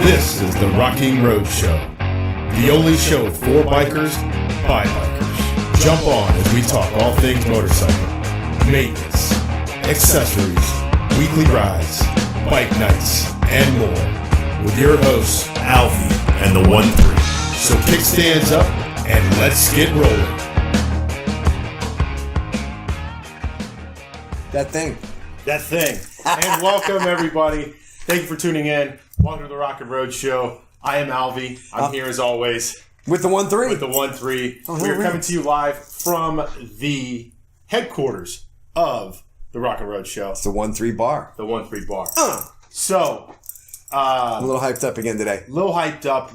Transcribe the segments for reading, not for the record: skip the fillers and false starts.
This is the Rocking RoadShow, the only show for bikers, by bikers. Jump on as we talk all things motorcycle, maintenance, accessories, weekly rides, bike nights, and more. With your hosts, Alvie and the 1-3. So kickstands up and let's get rolling. That thing. And welcome, everybody. Thank you for tuning in. Welcome to the Rocking RoadShow. I am Alvie. I'm here as always. With the 1-3. With the 1-3. Oh, We're coming to you live from the headquarters of the Rocking RoadShow. It's the 1-3 bar. The 1-3 bar. So, I'm a little hyped up again today. little hyped up,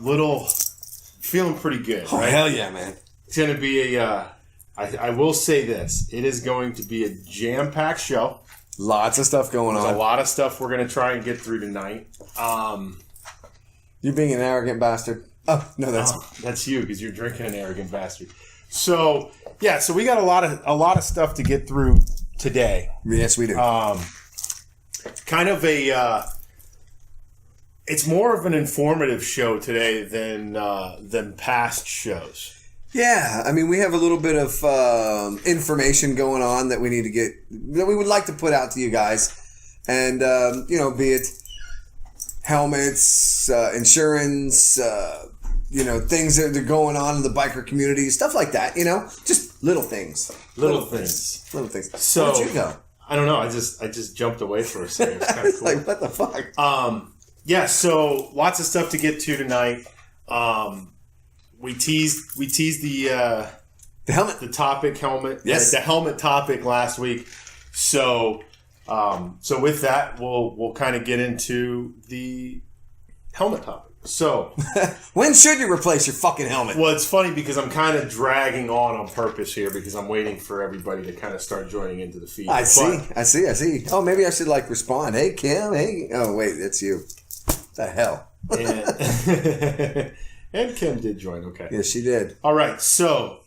feeling pretty good, Oh, right? hell yeah, man. It's going to be I will say this. It is going to be a jam-packed show. Lots of stuff going There's on. a lot of stuff we're going to try and get through tonight. You being an arrogant bastard. Oh, no, That's you because you're drinking an arrogant bastard. So, yeah, so we got a lot of stuff to get through today. Yes, we do. Kind of it's more of an informative show today than past shows. Yeah, I mean, we have a little bit of information going on that we need to get, that we would like to put out to you guys. And, be it helmets, insurance, things that are going on in the biker community, stuff like that, just little things. Little things. So, where'd you go? I don't know. I just jumped away for a second. It's kind of cool. Like, what the fuck? Yeah, so lots of stuff to get to tonight. We teased The helmet. the topic helmet. Yes. The helmet topic last week. So with that, we'll kind of get into the helmet topic. So When should you replace your fucking helmet? well, it's funny because I'm kind of dragging on purpose here because I'm waiting for everybody to kind of start joining into the feed. I see. Oh, maybe I should respond. Hey, Kim. Hey. Oh, wait, it's you. The hell. And Kim did join. Okay. Yes, she did. All right. So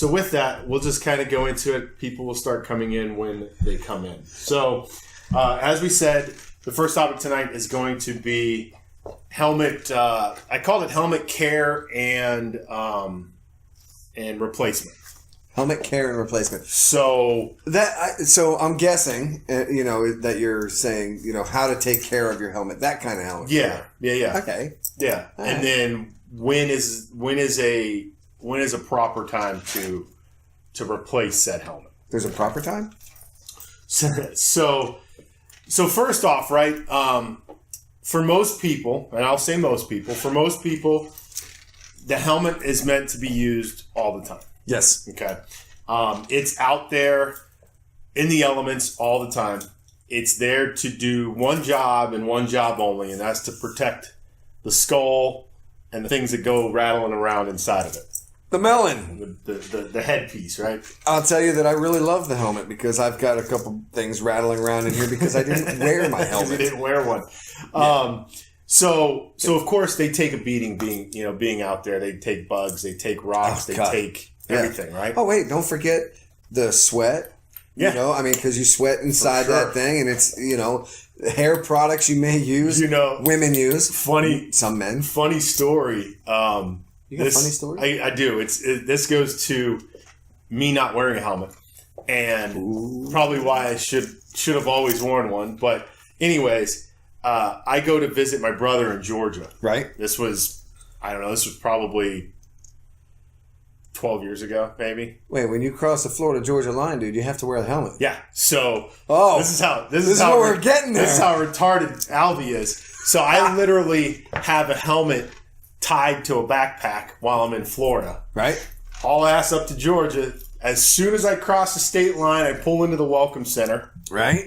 with that, we'll just kind of go into it. People will start coming in when they come in. So as we said, the first topic tonight is going to be helmet. I called it helmet care and replacement. Helmet care and replacement. So So I'm guessing, that you're saying, how to take care of your helmet. That kind of helmet. yeah. Okay. Yeah. All And right. then when is a proper time to replace said helmet? There's a proper time? So first off, right? For most people, and I'll say most people, the helmet is meant to be used all the time. Yes. Okay. It's out there in the elements all the time. It's there to do one job and one job only, and that's to protect the skull and the things that go rattling around inside of it. The melon. The headpiece, right? I'll tell you that I really love the helmet because I've got a couple things rattling around in here because I didn't wear my Because you helmet. didn't wear one. Yeah. So of course they take a beating being out there. They take bugs, they take rocks, Oh, they God. take Yeah. everything, right? Oh, wait, don't forget the sweat. Yeah. Because you sweat inside sure. that thing, and it's, hair products you may use, women use. Some men. Funny story. You got a funny story? I do. This goes to me not wearing a helmet, and probably why I should have always worn one. But anyways, I go to visit my brother in Georgia. Right. This was probably 12 years ago, maybe. Wait, when you cross the Florida-Georgia line, dude, you have to wear the helmet. Yeah. So this is how we're getting there. This is how retarded Alvie is. So I literally have a helmet tied to a backpack while I'm in Florida. Right. All ass up to Georgia. As soon as I cross the state line, I pull into the Welcome Center. Right.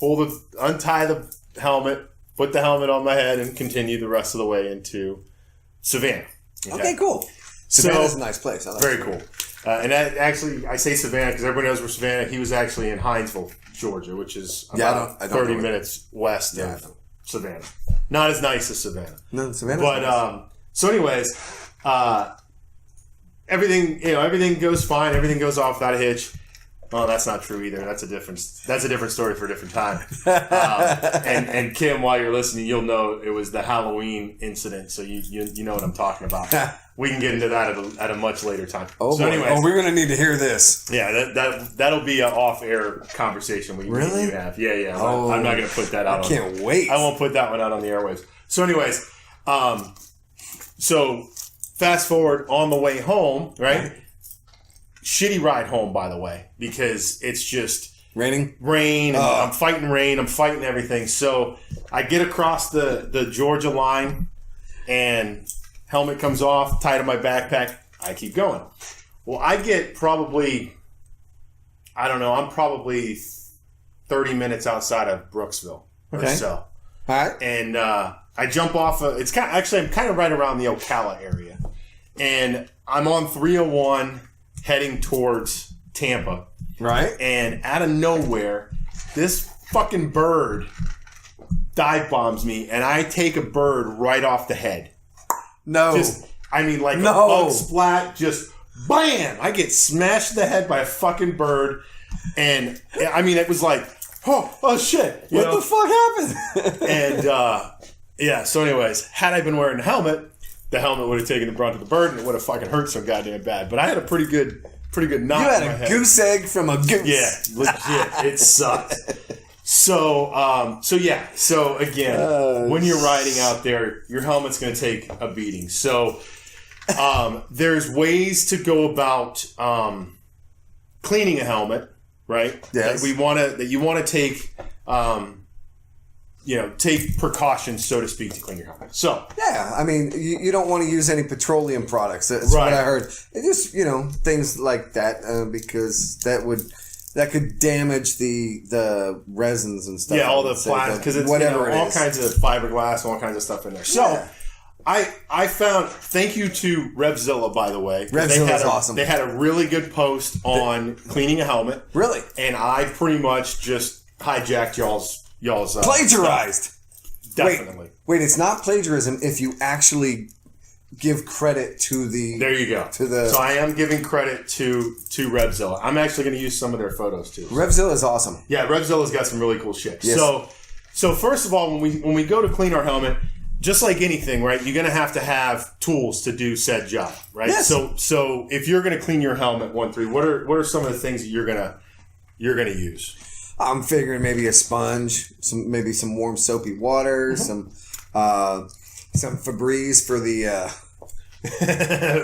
Untie the helmet, put the helmet on my head, and continue the rest of the way into Savannah. Okay, cool. Savannah's a nice place. I like Very Savannah. cool. And actually, I say Savannah because everybody knows where Savannah. He was actually in Hinesville, Georgia, which is about I don't 30 know minutes west of Savannah. Not as nice as Savannah. No, Savannah's But nice. so, anyways, everything goes fine. Everything goes off without a hitch. Oh, that's not true either. That's a different story for a different time. And Kim, while you're listening, you'll know it was the Halloween incident, so you know what I'm talking about. We can get into that at a much later time. Oh, so anyways, we're gonna need to hear this. Yeah, that'll be an off-air conversation we really have. Yeah. Oh, I'm not gonna put that out. I can't wait. I won't put that one out on the airwaves. So, anyways, so fast forward on the way home, right? Shitty ride home, by the way, because it's just rain. And I'm fighting rain. I'm fighting everything. So I get across the Georgia line, and helmet comes off, tied to my backpack. I keep going. Well, I get probably, I don't know, I'm probably 30 minutes outside of Brooksville or so. All right. And I jump off. I'm kind of right around the Ocala area, and I'm on 301 heading towards Tampa. Right. And out of nowhere, this fucking bird dive bombs me, and I take a bird right off the head. No. A bug splat, just bam! I get smashed in the head by a fucking bird, and I mean, it was like, oh shit. What the fuck happened? And, so anyways, had I been wearing a helmet, the helmet would have taken the brunt of the bird, and it would have fucking hurt so goddamn bad. But I had a pretty good knock in my head. You had a goose egg from a goose. Yeah, legit. It sucked. So again, when you're riding out there, your helmet's going to take a beating. So there's ways to go about cleaning a helmet, right? Yes. That you want to take. Take precautions, so to speak, to clean your helmet. So yeah, I mean, you don't want to use any petroleum products. That's what I heard. It just things like that because that could damage the resins and stuff. Yeah, all the plastic because it's all kinds of fiberglass, all kinds of stuff in there. So I found. Thank you to Revzilla, by the way. Revzilla's awesome. They had a really good post on cleaning a helmet. Really, and I pretty much just hijacked y'all's plagiarized. Definitely. Wait, it's not plagiarism if you actually give credit to the. There you go. So I am giving credit to Revzilla. I'm actually going to use some of their photos too. Revzilla is awesome. Yeah, Revzilla's got some really cool shit. Yes. So first of all, when we go to clean our helmet, just like anything, right? You're going to have tools to do said job, right? Yes. So if you're going to clean your helmet, 1-3, what are some of the things that you're gonna use? I'm figuring maybe a sponge, maybe some warm soapy water, some Febreze for the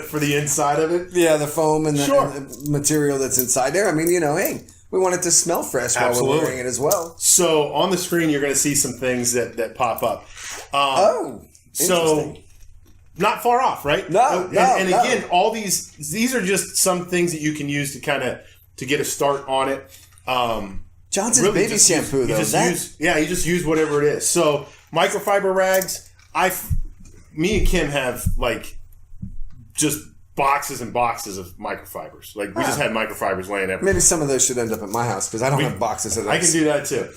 for the inside of it. Yeah, the foam and the material that's inside there. I mean, hey, we want it to smell fresh while we're wearing it as well. So on the screen, you're going to see some things that pop up. So not far off, right? No. Again, all these are just some things that you can use to kind of to get a start on it. Johnson's really baby shampoo, though. You just use whatever it is. So microfiber rags. Me and Kim have just boxes and boxes of microfibers. We just had microfibers laying everywhere. Maybe some of those should end up at my house because I don't have boxes of those. I can do that too.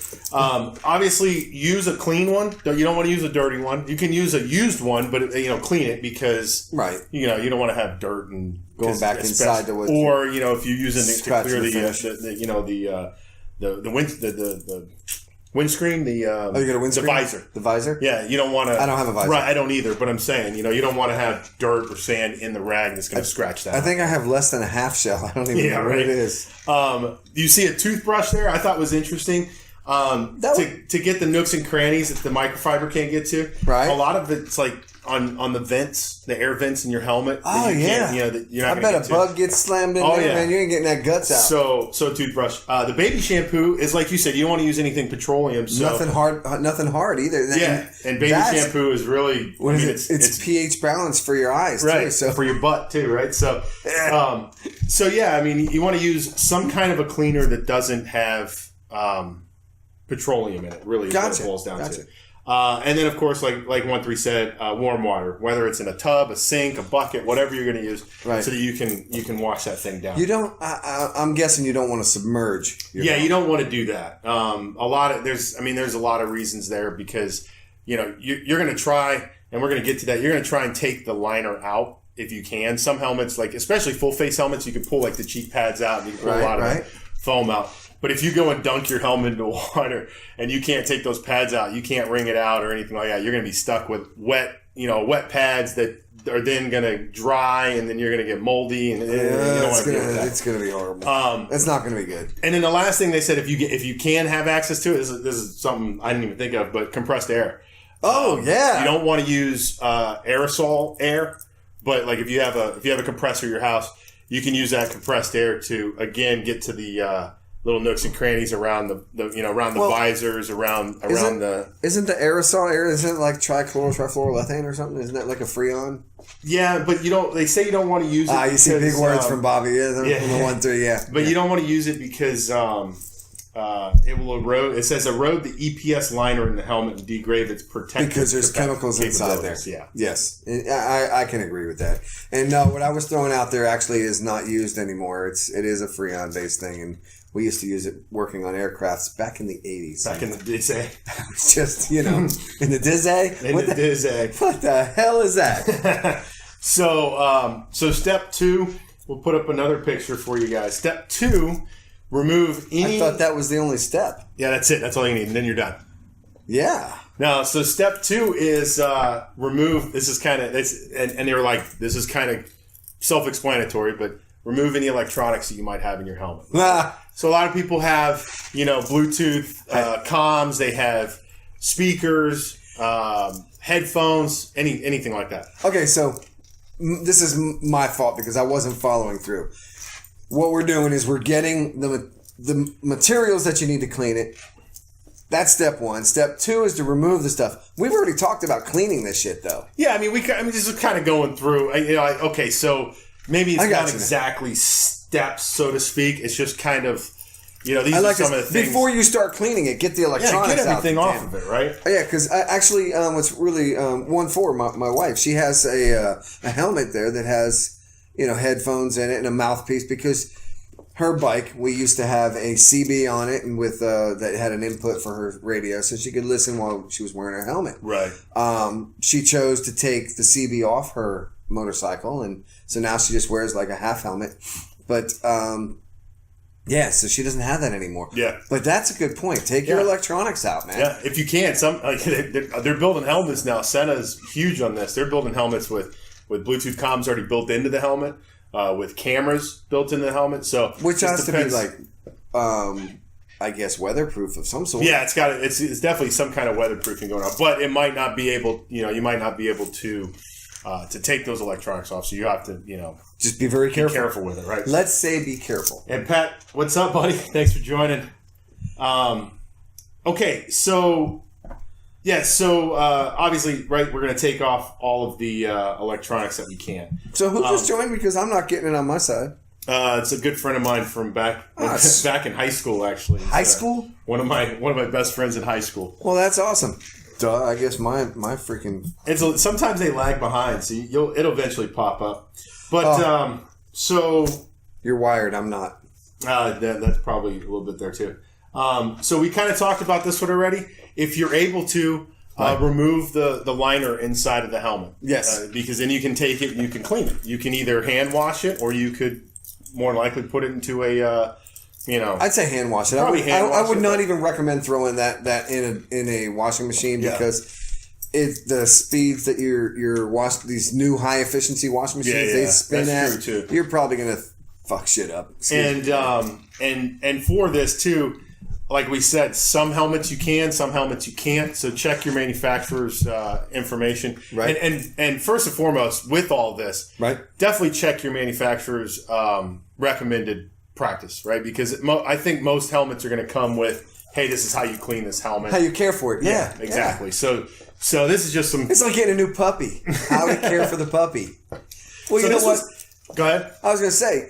Obviously, use a clean one. You don't want to use a dirty one. You can use a used one, but clean it because you don't want to have dirt and going back inside the wood. Or if you're using it to clear the windscreen, you got a windscreen? The visor. The visor? Yeah, you don't want to... I don't have a visor. Right, I don't either, but I'm saying, you don't want to have dirt or sand in the rag that's going to scratch that. I think I have less than a half shell. I don't even know what it is. You see a toothbrush there? I thought was interesting. To get the nooks and crannies that the microfiber can't get to. Right. A lot of it's on the vents, the air vents in your helmet. Oh, yeah. I bet a bug gets slammed in there, man. You ain't getting that guts out. So toothbrush. The baby shampoo is like you said, you don't want to use anything petroleum. So. Nothing hard either. Yeah, and baby shampoo is really... It's pH balance for your eyes, right, too. So. For your butt, too, right? So, you want to use some kind of a cleaner that doesn't have petroleum in it, really, is what it boils down to. And then, of course, like 1-3 said, warm water, whether it's in a tub, a sink, a bucket, whatever you're going to use, so that you can wash that thing down. You don't. I'm guessing you don't want to submerge. You don't want to do that. There's a lot of reasons there because you're going to try, and we're going to get to that. You're going to try and take the liner out if you can. Some helmets, especially full face helmets, you can pull the cheek pads out and you can pull a lot of it. foam out. But if you go and dunk your helmet into water and you can't take those pads out, you can't wring it out or anything like that, you're going to be stuck with wet pads that are then going to dry, and then you're going to get moldy, and you don't want to deal with that. It's going to be horrible. It's not going to be good. And then the last thing they said, if you can have access to it, this is something I didn't even think of, but compressed air. Oh yeah. You don't want to use aerosol air, but like if you have a compressor in your house, you can use that compressed air to again get to the little nooks and crannies around the visors, around the. Isn't the aerosol air? Isn't it like trifluoroethane or something? Isn't that like a Freon? Yeah, but you don't. They say you don't want to use it. You see big words from Bobby. Yeah, from the 1-3. Yeah, but you don't want to use it because it will erode. It says erode the EPS liner in the helmet and degrade its protective. Because there's chemicals inside there. Yeah. Yes, I can agree with that. And no, what I was throwing out there actually is not used anymore. It is a Freon based thing, and we used to use it working on aircrafts back in the 80s. Back in the Dizzy. Just, in the Dizzy? What the hell is that? So step 2, we'll put up another picture for you guys. Step 2, remove any... I thought that was the only step. Yeah, that's it. That's all you need, and then you're done. Yeah. Now, so step 2 is remove... This is kind of... And they were like, this is kind of self-explanatory, but remove any electronics that you might have in your helmet. So a lot of people have, Bluetooth comms. They have speakers, headphones, anything like that. Okay, so this is my fault because I wasn't following through. What we're doing is we're getting the materials that you need to clean it. That's step 1. Step 2 is to remove the stuff. We've already talked about cleaning this shit, though. Yeah, this is kind of going through. Okay, so maybe it's not exactly steps, so to speak. It's just kind of, these are some of the things. Before you start cleaning it, get the electronics get everything off of it, right? Yeah, because actually, what's really one for my wife, she has a helmet there that has headphones in it and a mouthpiece because her bike, we used to have a CB on it and with that had an input for her radio, so she could listen while she was wearing her helmet. Right. She chose to take the CB off her motorcycle, and so now she just wears like a half helmet. But so she doesn't have that anymore. Yeah. But that's a good point. Take your electronics out, man. Yeah, if you can. They're building helmets now. Senna's huge on this. They're building helmets with Bluetooth comms already built into the helmet, with cameras built into the helmet. So which has to be like, I guess, weatherproof of some sort. Yeah, it's definitely some kind of weatherproofing going on. But it might not be able. You might not be able to take those electronics off. So you have to, just be very careful. Be careful with it, right? Let's say be careful. And Pat, what's up, buddy? Thanks for joining. Okay, so obviously, right, we're going to take off all of the electronics that we can. So who just joined? Because I'm not getting it on my side. It's a good friend of mine from back in high school, actually. High school? One of my best friends in high school. Well, that's awesome. Duh, I guess my freaking... Sometimes they lag behind, so it'll eventually pop up. But, so... You're wired, I'm not. That's probably a little bit there, too. So we kind of talked about this one already. If you're able to, remove the liner inside of the helmet. Yes. Because then you can take it and you can clean it. You can either hand wash it, or you could more likely put it into a... I'd say hand wash it. I would not even recommend throwing that in a washing machine because the speeds that your these new high efficiency washing machines they spin that's at, true too. You're probably gonna fuck shit up. And for this too, like we said, some helmets you can, some helmets you can't. So check your manufacturer's information. Right. And first and foremost, with all this, right, definitely check your manufacturer's recommended practice, right? Because I think most helmets are going to come with, hey, this is how you clean this helmet. How you care for it. Yeah, exactly. Yeah. So this is just some... It's like getting a new puppy. How to care for the puppy. Well, you know what? Go ahead. I was going to say,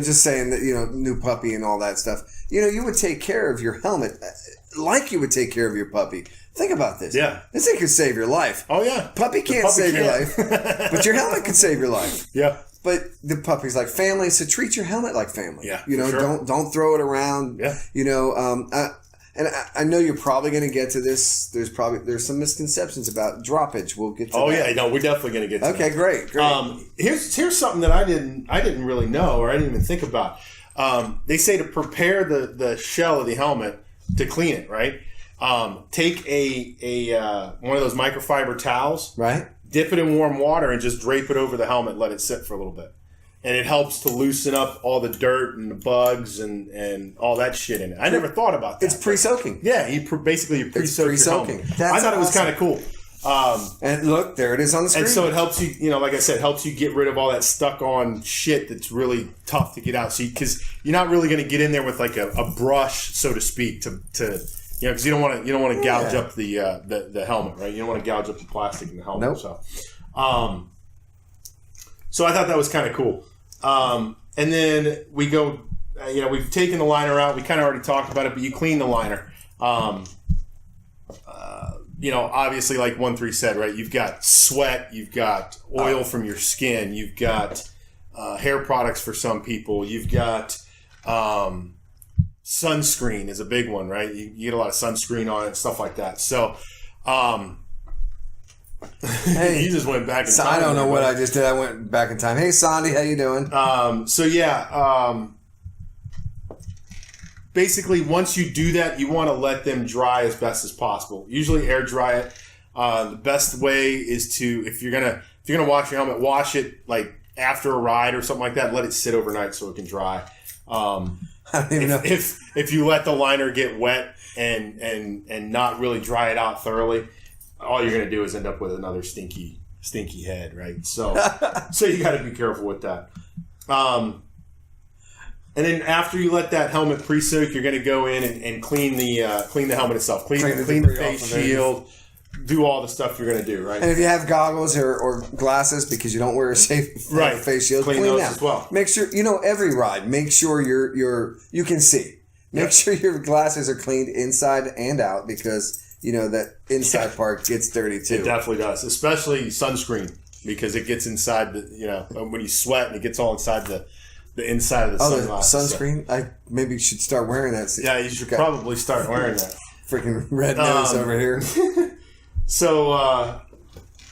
just saying that, new puppy and all that stuff. You would take care of your helmet like you would take care of your puppy. Think about this. Yeah. This thing could save your life. Oh, yeah. Puppy can't save your life, but your helmet can save your life. Yeah. But the puppy's like family, so treat your helmet like family. Yeah. Sure. Don't throw it around. Yeah. And I know you're probably going to get to this. There's some misconceptions about droppage. We'll get to that. Oh yeah, no, we're definitely going to get to that. Okay, great. Here's something that I didn't really know, or I didn't even think about. They say to prepare the shell of the helmet to clean it, right? Take a one of those microfiber towels, right? Dip it in warm water and just drape it over the helmet. Let it sit for a little bit, and it helps to loosen up all the dirt and the bugs and all that shit in it. I never thought about that. It's pre-soaking. Yeah, you pre-soak your pre-soaking. helmet. I thought it was kind of cool. And look, there it is on the screen. And so it helps you, like I said, helps you get rid of all that stuck on shit that's really tough to get out. So because you're not really going to get in there with like a brush, so to speak, to because you don't want to gouge up the helmet, right? You don't want to gouge up the plastic in the helmet. Nope. So I thought that was kind of cool. And then we go, we've taken the liner out. We kind of already talked about it, but you clean the liner. Obviously, like 1-3 said, right? You've got sweat, you've got oil from your skin, you've got hair products for some people, you've got sunscreen is a big one, right? You get a lot of sunscreen on it, stuff like that. So, hey, you just went back in time. I don't know what I just did. I went back in time. Hey, Sandy, how you doing? Basically, once you do that, you want to let them dry as best as possible. Usually, air dry it. The best way is to if you're gonna wash your helmet, wash it like after a ride or something like that. Let it sit overnight so it can dry. I don't even know if you let the liner get wet and not really dry it out thoroughly, all you're gonna do is end up with another stinky head, right? So you got to be careful with that. And then after you let that helmet pre-soak, you're going to go in and clean the helmet itself. Clean the face shield. Do all the stuff you're going to do, right? And if you have goggles or glasses because you don't wear a safe face shield, clean those as well. Make sure every ride. Make sure you can see. Make sure your glasses are cleaned inside and out because that inside part gets dirty too. It definitely does, especially sunscreen because it gets inside when you sweat and it gets all inside the inside of the sunglasses. Sunscreen? I maybe should start wearing that. Yeah, you should probably start wearing that. Freaking red nose over here. So,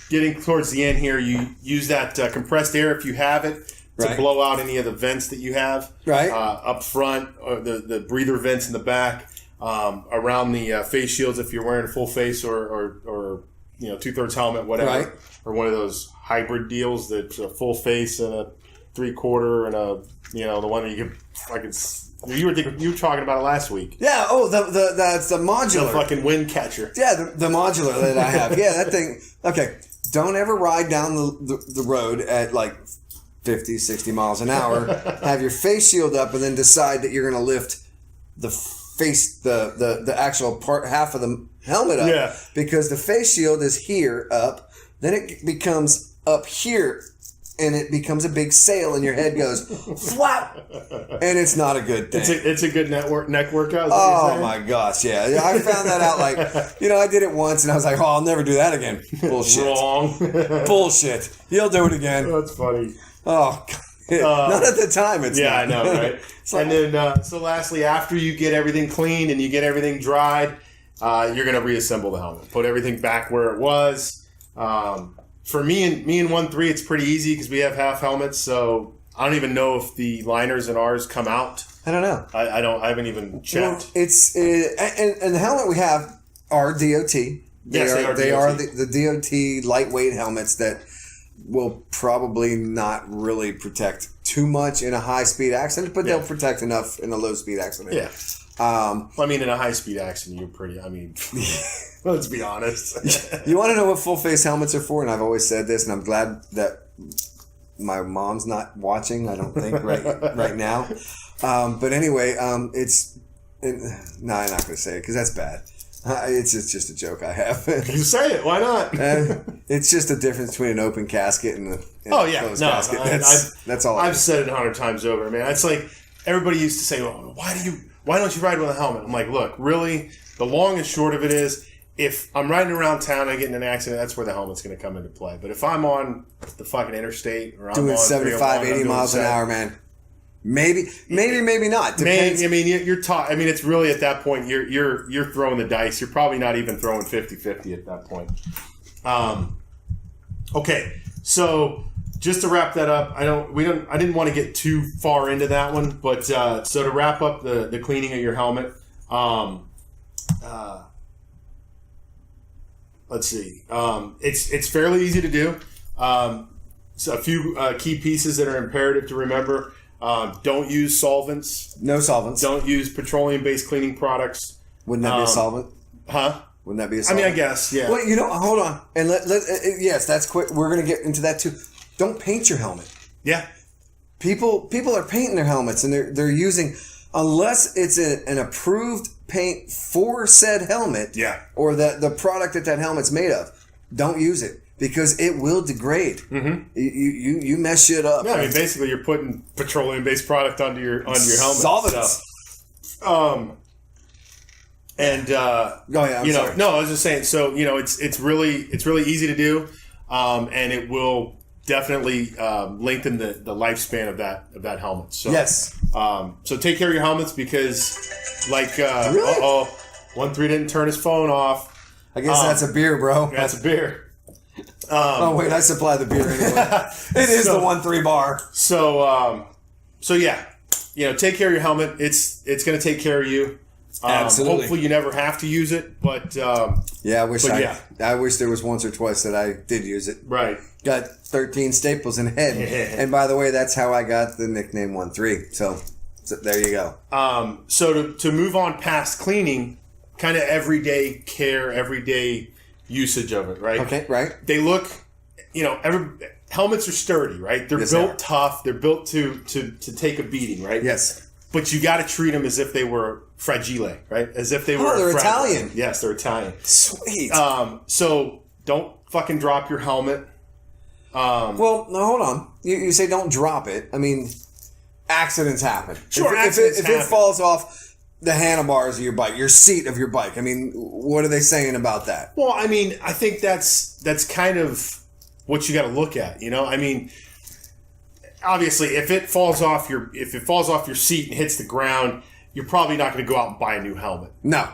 getting towards the end here, you use that compressed air if you have it to blow out any of the vents that you have. Right. Up front, or the breather vents in the back, around the face shields if you're wearing a full face or 2/3 helmet, whatever. Right. Or one of those hybrid deals that's a full face and a 3/4 and a the one that you can fucking. You were talking about it last week. Yeah. Oh, that's the modular. The fucking wind catcher. Yeah, the modular that I have. Yeah, that thing. Okay, don't ever ride down the road at like 50, 60 miles an hour. Have your face shield up, and then decide that you're going to lift the face, the actual part, half of the helmet up. Yeah. Because the face shield is here up, then it becomes up here. And it becomes a big sail, and your head goes flap, and it's not a good thing. It's a good neck workout. Oh my gosh, yeah! I found that out. Like, I did it once, and I was like, "Oh, I'll never do that again." Bullshit. Wrong. Bullshit. You'll do it again. That's funny. Oh, not at the time. It's yeah, not. I know, right? And then, so lastly, after you get everything cleaned and you get everything dried, you're going to reassemble the helmet, put everything back where it was. For me and 1-3, it's pretty easy because we have half helmets, so I don't even know if the liners in ours come out. I don't know. I haven't even checked. Well, it's and the helmet we have are DOT. They are the DOT lightweight helmets that will probably not really protect too much in a high speed accident, but they'll protect enough in a low speed accident. Yeah. In a high speed accident, you're pretty. Let's be honest. You want to know what full face helmets are for? And I've always said this, and I'm glad that my mom's not watching. I don't think right now. But anyway, I'm not going to say it because that's bad. It's just a joke I have. You say it. Why not? It's just a difference between an open casket and a closed casket. That's all. I've said it 100 times over, man. It's like everybody used to say, "Well, why don't you ride with a helmet?" I'm like, look, really, the long and short of it is, if I'm riding around town and I get in an accident, that's where the helmet's going to come into play. But if I'm on the fucking interstate or I'm doing on 75, 80 miles an hour, man, maybe not. Depends. You're it's really at that point you're throwing the dice. You're probably not even throwing 50-50 at that point. Okay, so just to wrap that up, I didn't want to get too far into that one, but so to wrap up the cleaning of your helmet, let's see, it's fairly easy to do. So a few key pieces that are imperative to remember: don't use solvents. No solvents. Don't use petroleum-based cleaning products. Wouldn't that be a solvent? Huh? Wouldn't that be a I solvent? mean, I guess, yeah. Well, hold on. And yes, that's quick. We're going to get into that too. Don't paint your helmet. Yeah. People are painting their helmets, and they're using, unless it's an approved paint for said helmet, Yeah. or the product that helmet's made of. Don't use it because it will degrade. Mm-hmm. You mess shit up. Yeah, I mean, basically, you're putting petroleum-based product onto your helmet. Solvents. So. And I was just saying. So it's really easy to do, and it will definitely lengthen the lifespan of that helmet. So yes. So take care of your helmets because, like, Really? 1-3 didn't turn his phone off. I guess that's a beer, bro. That's a beer. Oh wait, I supply the beer anyway. It is the 1-3 bar. So yeah, take care of your helmet. It's going to take care of you. Absolutely. Hopefully you never have to use it, but I wish there was once or twice that I did use it. Right. Got 13 staples in head. And by the way, that's how I got the nickname 1-3. So there you go. So to move on past cleaning, kind of everyday care, everyday usage of it, right? Okay, right. They look, helmets are sturdy, right? They're built tough. They're built to take a beating, right? Yes. But you got to treat them as if they were fragile, right? As if they were. Oh, they're fragile. Italian. Yes, they're Italian. Sweet. So don't fucking drop your helmet. Well, no, hold on. You say don't drop it. I mean, accidents happen. Sure, if it falls off the handlebars of your bike, your seat of your bike, I mean, what are they saying about that? Well, I mean, I think that's kind of what you got to look at. I mean, obviously, if it falls off your seat and hits the ground, you're probably not going to go out and buy a new helmet. No,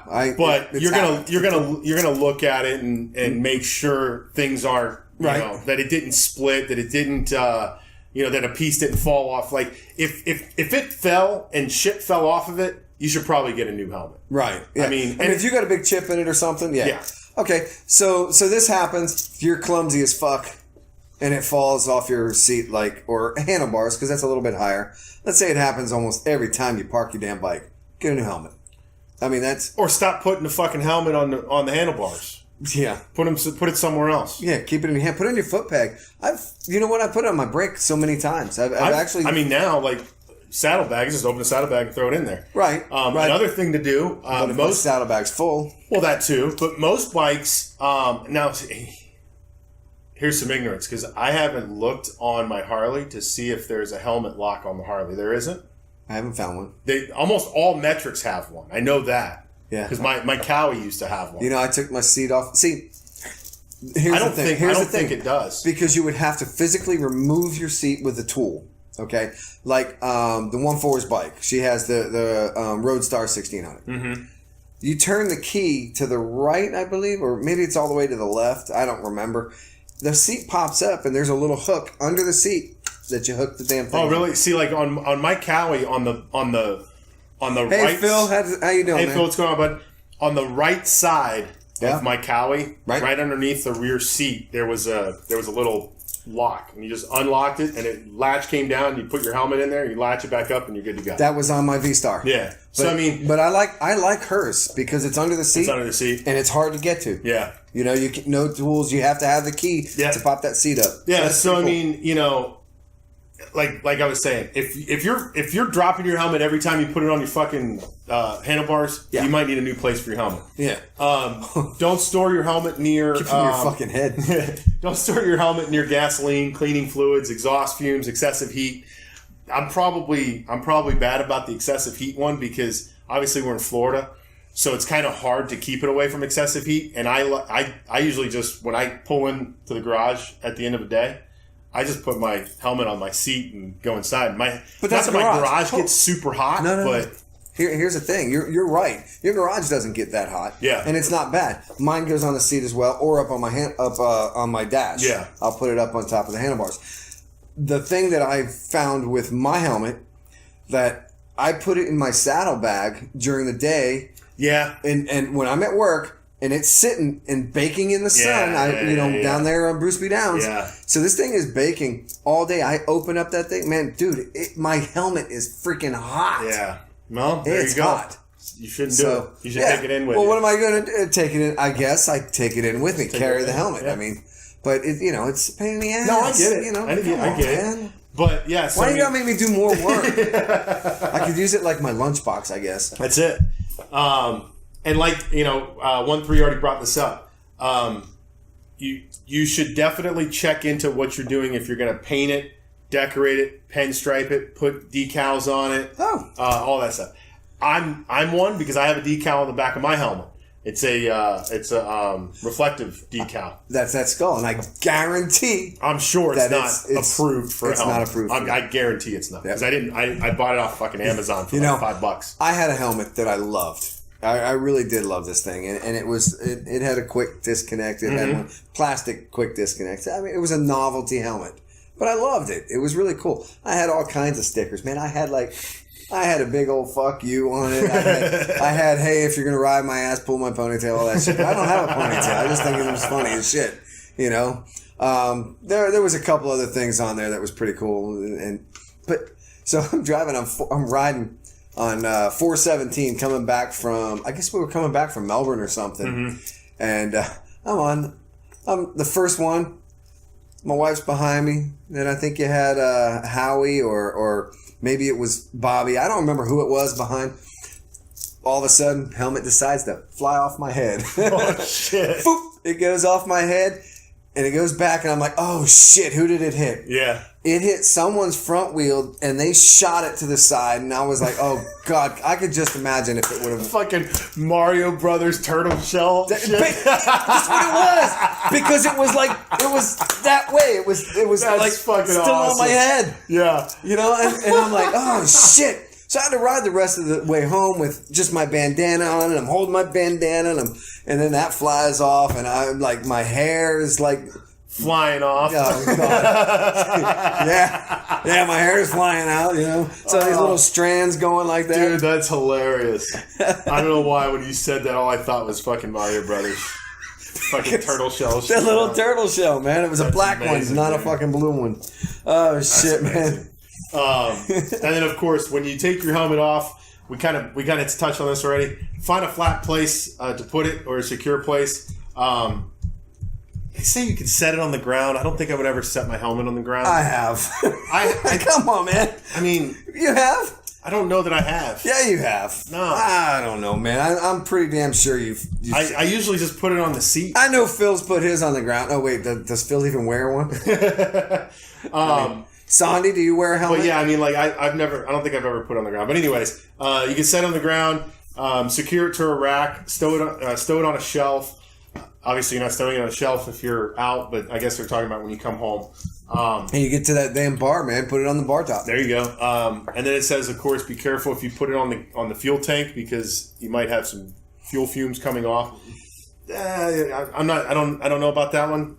you're gonna look at it and make sure things aren't that it didn't split, that it didn't that a piece didn't fall off. Like if it fell and shit fell off of it, you should probably get a new helmet. Right. Yeah. I mean, if you got a big chip in it or something, yeah. Okay, so this happens. If you're clumsy as fuck and it falls off your seat, or handlebars, because that's a little bit higher. Let's say it happens almost every time you park your damn bike. Get a new helmet. I mean, or stop putting the fucking helmet on the handlebars. Yeah. Put it somewhere else. Yeah, keep it in your hand. Put it on your foot peg. I put it on my brake so many times. I've actually. I mean, now saddlebags, just open the saddlebag and throw it in there. Right. Another thing to do. Most saddlebags full. Well, that too. But most bikes now. Here's some ignorance, because I haven't looked on my Harley to see if there's a helmet lock on the Harley. There isn't. I haven't found one. Almost all metrics have one. I know that. Yeah. Because my Cowie used to have one. I took my seat off. See, I don't think it does. Because you would have to physically remove your seat with a tool. Okay? Like the 1-4's bike. She has the Roadstar 1600. Mm-hmm. You turn the key to the right, I believe, or maybe it's all the way to the left. I don't remember. The seat pops up, and there's a little hook under the seat that you hook the damn thing. Oh, really? See, like on my Cowie, on the hey, right. Phil, how you doing? Hey, man? Phil, what's going on, bud? On the right side of my Cowie, right underneath the rear seat, there was a little lock, and you just unlocked it, and it latch came down. You put your helmet in there, you latch it back up, and you're good to go. That was on my V-Star. Yeah. But I like hers because it's under the seat. It's under the seat, and it's hard to get to. Yeah. No tools. You have to have the key to pop that seat up. Yeah. So I mean, like I was saying, if you're dropping your helmet every time you put it on your fucking handlebars, you might need a new place for your helmet. Yeah. Don't store your helmet near keep it in your fucking head. Don't store your helmet near gasoline, cleaning fluids, exhaust fumes, excessive heat. I'm probably bad about the excessive heat one because obviously we're in Florida, so it's kind of hard to keep it away from excessive heat. And I usually just, when I pull into the garage at the end of the day, I just put my helmet on my seat and go inside. But that's my garage gets super hot. No. But here's the thing. You're right. Your garage doesn't get that hot. Yeah. And it's not bad. Mine goes on the seat as well, or up on my on my dash. Yeah. I'll put it up on top of the handlebars. the thing that I found with my helmet, that I put it in my saddlebag during the day. Yeah. And when I'm at work and it's sitting and baking in the sun, down there on Bruce B. Downs. Yeah. So this thing is baking all day. I open up that thing, man, dude, my helmet is freaking hot. Yeah. Well, there it's you go. hot. You shouldn't do it. You should take it in with you. Well, what am I going to take it in? I guess I take it in with me, carry the helmet. Yeah. I mean, but it's a pain in the ass. No, I get it. I get it. Man. But yeah, so why do you gotta make me do more work? I could use it like my lunchbox, I guess. That's it. And like 1-3 already brought this up. You should definitely check into what you're doing if you're going to paint it, decorate it, pinstripe it, put decals on it, all that stuff. I'm one because I have a decal on the back of my helmet. It's a reflective decal. That's that skull, and I guarantee. I'm sure it's not approved for a helmet. It's not approved. I guarantee it's not because I bought it off fucking Amazon for $5. I had a helmet that I loved. I really did love this thing, and it had a quick disconnect. It had one plastic quick disconnect. I mean, it was a novelty helmet, but I loved it. It was really cool. I had all kinds of stickers, man. I had a big old fuck you on it. I had hey, if you're gonna ride my ass, pull my ponytail, all that shit. But I don't have a ponytail. I just think it was funny as shit. There was a couple other things on there that was pretty cool. But so I'm driving. I'm riding on 417 coming back from. I guess we were coming back from Melbourne or something. And I'm the first one. My wife's behind me. Then I think you had Howie or maybe it was Bobby. I don't remember who it was behind. All of a sudden, helmet decides to fly off my head. Oh, shit. Boop, it goes off my head, and it goes back, and I'm like, oh, shit, who did it hit? Yeah. It hit someone's front wheel, and they shot it to the side, and I was like, oh, God, I could just imagine if it would have... Fucking Mario Brothers turtle shell. That's what it was! Because it was that way. It was That's like fucking still awesome. on my head. Yeah. And I'm like, oh, shit. So I had to ride the rest of the way home with just my bandana on, and I'm holding my bandana, and then that flies off, and I'm like, my hair is like... Flying off. Oh, God. Yeah, my hair is flying out, So these little strands going like that. Dude, that's hilarious. I don't know why when you said that, all I thought was fucking Mario Brothers. Fucking turtle shell. That little turtle shell, man. It was a black amazing, one, not man. a fucking blue one. Oh, shit, man. And then, of course, when you take your helmet off, we kind of touched on this already. Find a flat place to put it, or a secure place. They say you can set it on the ground. I don't think I would ever set my helmet on the ground. I have. I Come on, man. I mean, You have? I don't know that I have. Yeah, you have. No. I don't know, man. I'm pretty damn sure you've I usually just put it on the seat. I know Phil's put his on the ground. Oh, wait. Does Phil even wear one? Sandy, do you wear a helmet? But yeah, I mean, like I don't think I've ever put it on the ground. But anyways, you can set it on the ground, secure it to a rack, stow it on a shelf. Obviously, you're not stowing it on a shelf if you're out, but I guess they're talking about when you come home. And you get to that damn bar, man. Put it on the bar top. There you go. And then it says, of course, be careful if you put it on the fuel tank because you might have some fuel fumes coming off. I don't know about that one.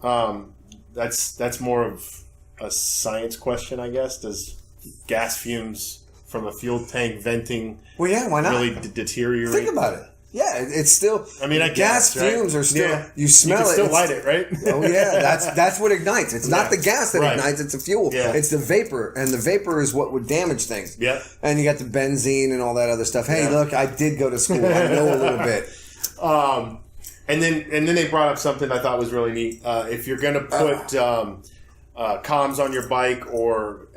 That's more of a science question, I guess. Does gas fumes from a fuel tank venting Well, yeah, why not? really deteriorate? Think about it. Yeah, it's still. I mean, gas guess, right? fumes are still. Yeah. You smell you can it. still light it, right? Oh yeah, that's what ignites. It's not the gas that Right. ignites; it's the fuel. Yeah. It's the vapor, and the vapor is what would damage things. Yeah. And you got the benzene and all that other stuff. Hey, Yeah. look, I did go to school. I know a little bit. And then they brought up something I thought was really neat. If you're going to put comms on your bike or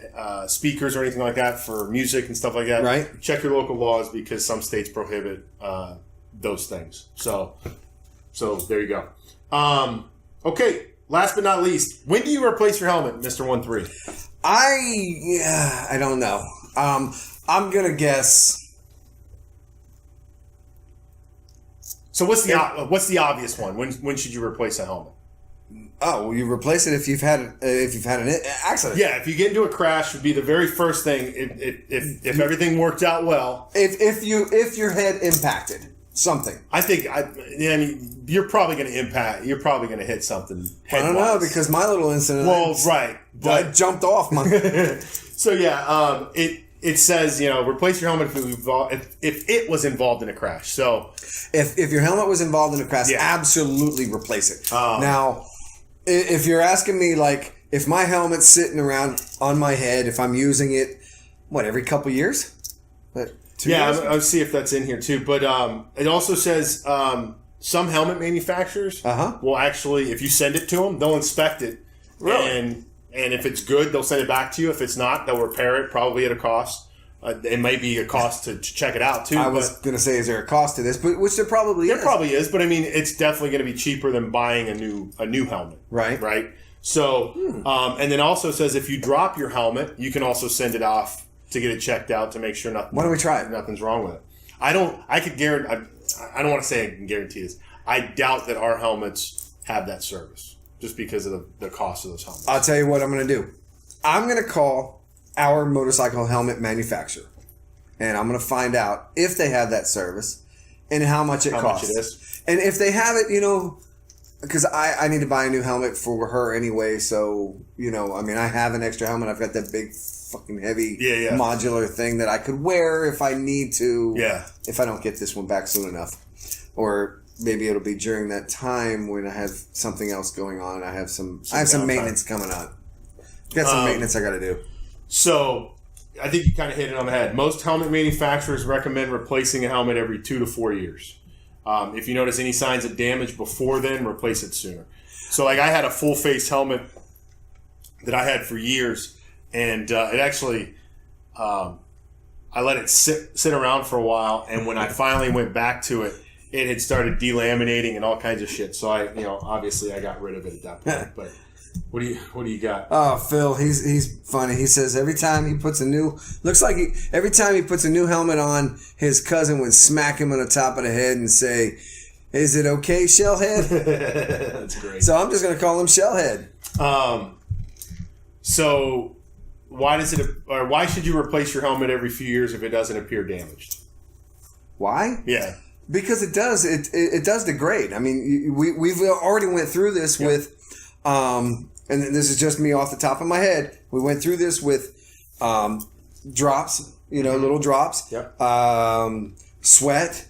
speakers or anything like that for music and stuff like that, Right. check your local laws because some states prohibit those things. So there you go. Okay, last but not least, when do you replace your helmet, Mr. 1-3? I don't know. I'm gonna guess. So what's the obvious one? When should you replace a helmet? Oh, well, you replace it if you've had an accident. Yeah, if you get into a crash, would be the very first thing. If everything worked out well. If your head impacted. something. I mean, you're probably going to impact. You're probably going to hit something. I don't know because my little incident. Well, right, I jumped off my. So yeah, it says replace your helmet if it was involved in a crash. So if your helmet was involved in a crash, Yeah. absolutely replace it. Now, if you're asking me, like, if my helmet's sitting around on my head, if I'm using it, every couple years? I'll see if that's in here too. But it also says some helmet manufacturers will actually, if you send it to them, they'll inspect it. Really? And if it's good, they'll send it back to you. If it's not, they'll repair it, probably at a cost. It may be a cost to check it out too. I was going to say, is there a cost to this? But which there probably is. There probably is, but I mean, it's definitely going to be cheaper than buying a new helmet. Right. So, and then also says if you drop your helmet, you can also send it off to get it checked out to make sure nothing. Why don't we try it? Nothing's wrong with it. I don't want to say I can guarantee this. I doubt that our helmets have that service just because of the cost of those helmets. I'll tell you what I'm going to do. I'm going to call our motorcycle helmet manufacturer, and I'm going to find out if they have that service and how much it costs. How much it is. And if they have it, because I need to buy a new helmet for her anyway. So, I have an extra helmet. I've got that big fucking heavy modular thing that I could wear if I need to. Yeah. If I don't get this one back soon enough. Or maybe it'll be during that time when I have something else going on. I have some maintenance coming on. Got some maintenance I got to do. So, I think you kind of hit it on the head. Most helmet manufacturers recommend replacing a helmet every 2 to 4 years. If you notice any signs of damage before then, replace it sooner. So, like, I had a full face helmet that I had for years, and it actually, I let it sit around for a while, and when I finally went back to it, it had started delaminating and all kinds of shit. So obviously I got rid of it at that point. But what do you got? Oh, Phil, he's funny. He says every time he puts a new helmet on, his cousin would smack him on the top of the head and say, "Is it okay, Shellhead?" That's great. So I'm just going to call him Shellhead. So why should you replace your helmet every few years if it doesn't appear damaged? Why? Yeah. Because it does. It does degrade. I mean, we've already went through this with, and this is just me off the top of my head. We went through this with drops, little drops. Yep. Sweat,